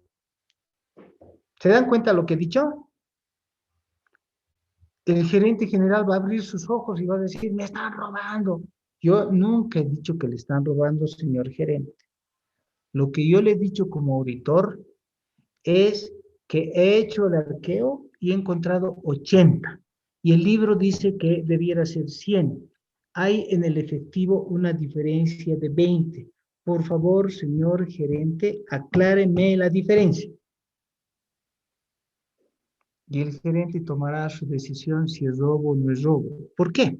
¿Se dan cuenta lo que he dicho? El gerente general va a abrir sus ojos y va a decir, me están robando. Yo nunca he dicho que le están robando, señor gerente. Lo que yo le he dicho como auditor es que he hecho el arqueo y he encontrado 80. Y el libro dice que debiera ser 100. Hay en el efectivo una diferencia de 20. Por favor, señor gerente, acláreme la diferencia. Y el gerente tomará su decisión si es robo o no es robo. ¿Por qué?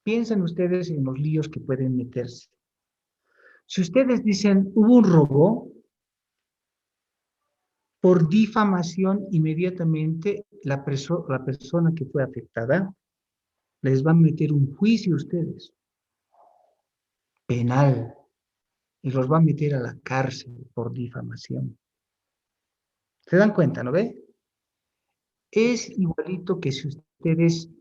Piensen ustedes en los líos que pueden meterse. Si ustedes dicen, hubo un robo, por difamación, inmediatamente la persona que fue afectada les va a meter un juicio a ustedes, penal, y los va a meter a la cárcel por difamación. ¿Se dan cuenta, no ve? Es igualito que si ustedes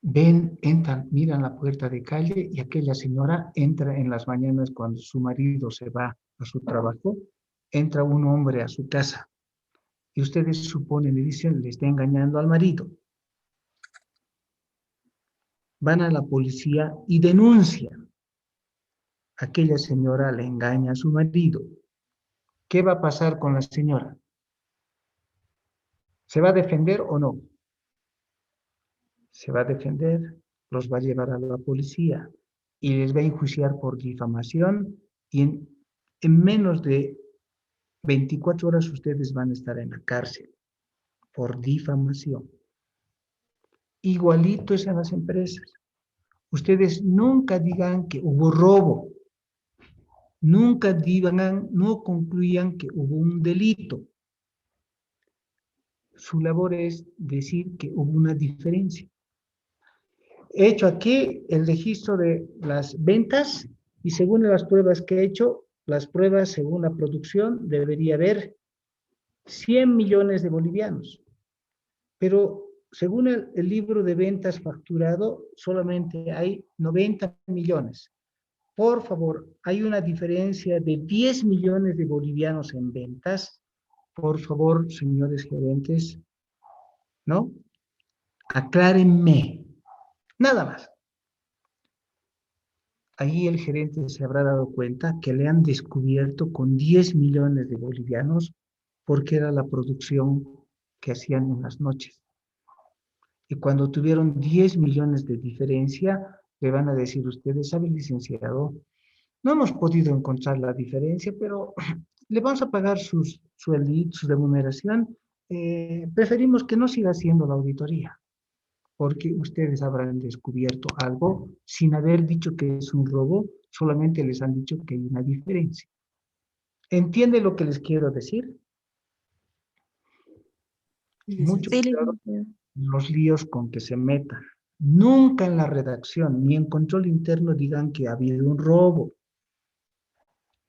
ven, entran, miran la puerta de calle y aquella señora entra en las mañanas cuando su marido se va a su trabajo, entra un hombre a su casa y ustedes suponen y dicen, le está engañando al marido. Van a la policía y denuncian. Aquella señora le engaña a su marido. ¿Qué va a pasar con la señora? ¿Se va a defender o no? Se va a defender, los va a llevar a la policía y les va a enjuiciar por difamación y en menos de 24 horas ustedes van a estar en la cárcel por difamación. Igualito es en las empresas. Ustedes nunca digan que hubo robo. Nunca digan, no concluyan que hubo un delito. Su labor es decir que hubo una diferencia. He hecho aquí el registro de las ventas y según las pruebas que he hecho, las pruebas según la producción debería haber 100 millones de bolivianos. Pero según el libro de ventas facturado, solamente hay 90 millones. Por favor, hay una diferencia de 10 millones de bolivianos en ventas. Por favor, señores gerentes, ¿no? Aclárenme. Nada más. Ahí el gerente se habrá dado cuenta que le han descubierto con 10 millones de bolivianos porque era la producción que hacían en las noches. Y cuando tuvieron 10 millones de diferencia, le van a decir ustedes, ¿sabe, licenciado? No hemos podido encontrar la diferencia, pero le vamos a pagar su remuneración. Preferimos que no siga haciendo la auditoría, porque ustedes habrán descubierto algo sin haber dicho que es un robo, solamente les han dicho que hay una diferencia. ¿Entiende lo que les quiero decir? Mucho Sí, cuidado licenciado. en los líos con que se metan. Nunca en la redacción ni en control interno digan que ha habido un robo.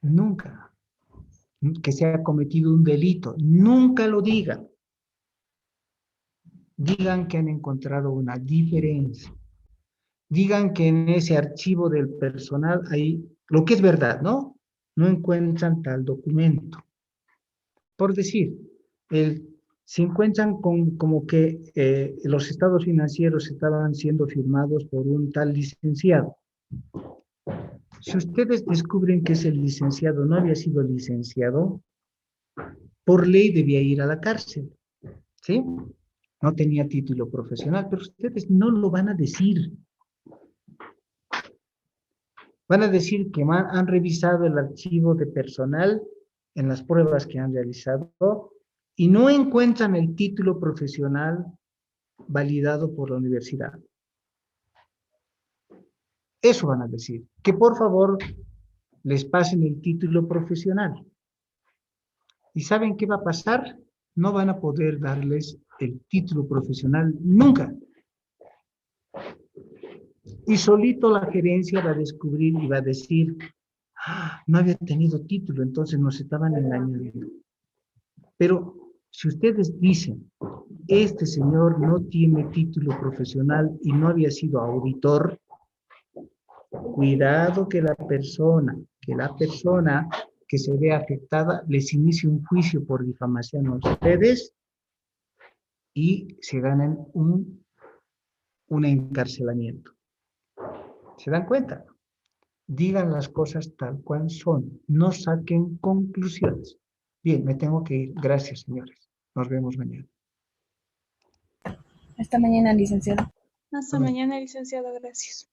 Nunca. Que se ha cometido un delito. Nunca lo digan. Digan que han encontrado una diferencia. Digan que en ese archivo del personal hay lo que es verdad, ¿no? No encuentran tal documento. Por decir, se encuentran con como que los estados financieros estaban siendo firmados por un tal licenciado. Si ustedes descubren que ese licenciado no había sido licenciado, por ley debía ir a la cárcel, ¿sí? No tenía título profesional, pero ustedes no lo van a decir. Van a decir que han revisado el archivo de personal en las pruebas que han realizado y no encuentran el título profesional validado por la universidad. Eso van a decir. Que por favor les pasen el título profesional. ¿Y saben qué va a pasar? No van a poder darles el título profesional nunca. Y solito la gerencia va a descubrir y va a decir, no había tenido título, entonces nos estaban engañando. Pero si ustedes dicen, este señor no tiene título profesional y no había sido auditor, cuidado que la persona que se ve afectada les inicie un juicio por difamación a ustedes y se ganan un encarcelamiento. ¿Se dan cuenta? Digan las cosas tal cual son, no saquen conclusiones. Bien, me tengo que ir. Gracias, señores. Nos vemos mañana. Hasta mañana, licenciado. Hasta mañana, licenciado. Gracias.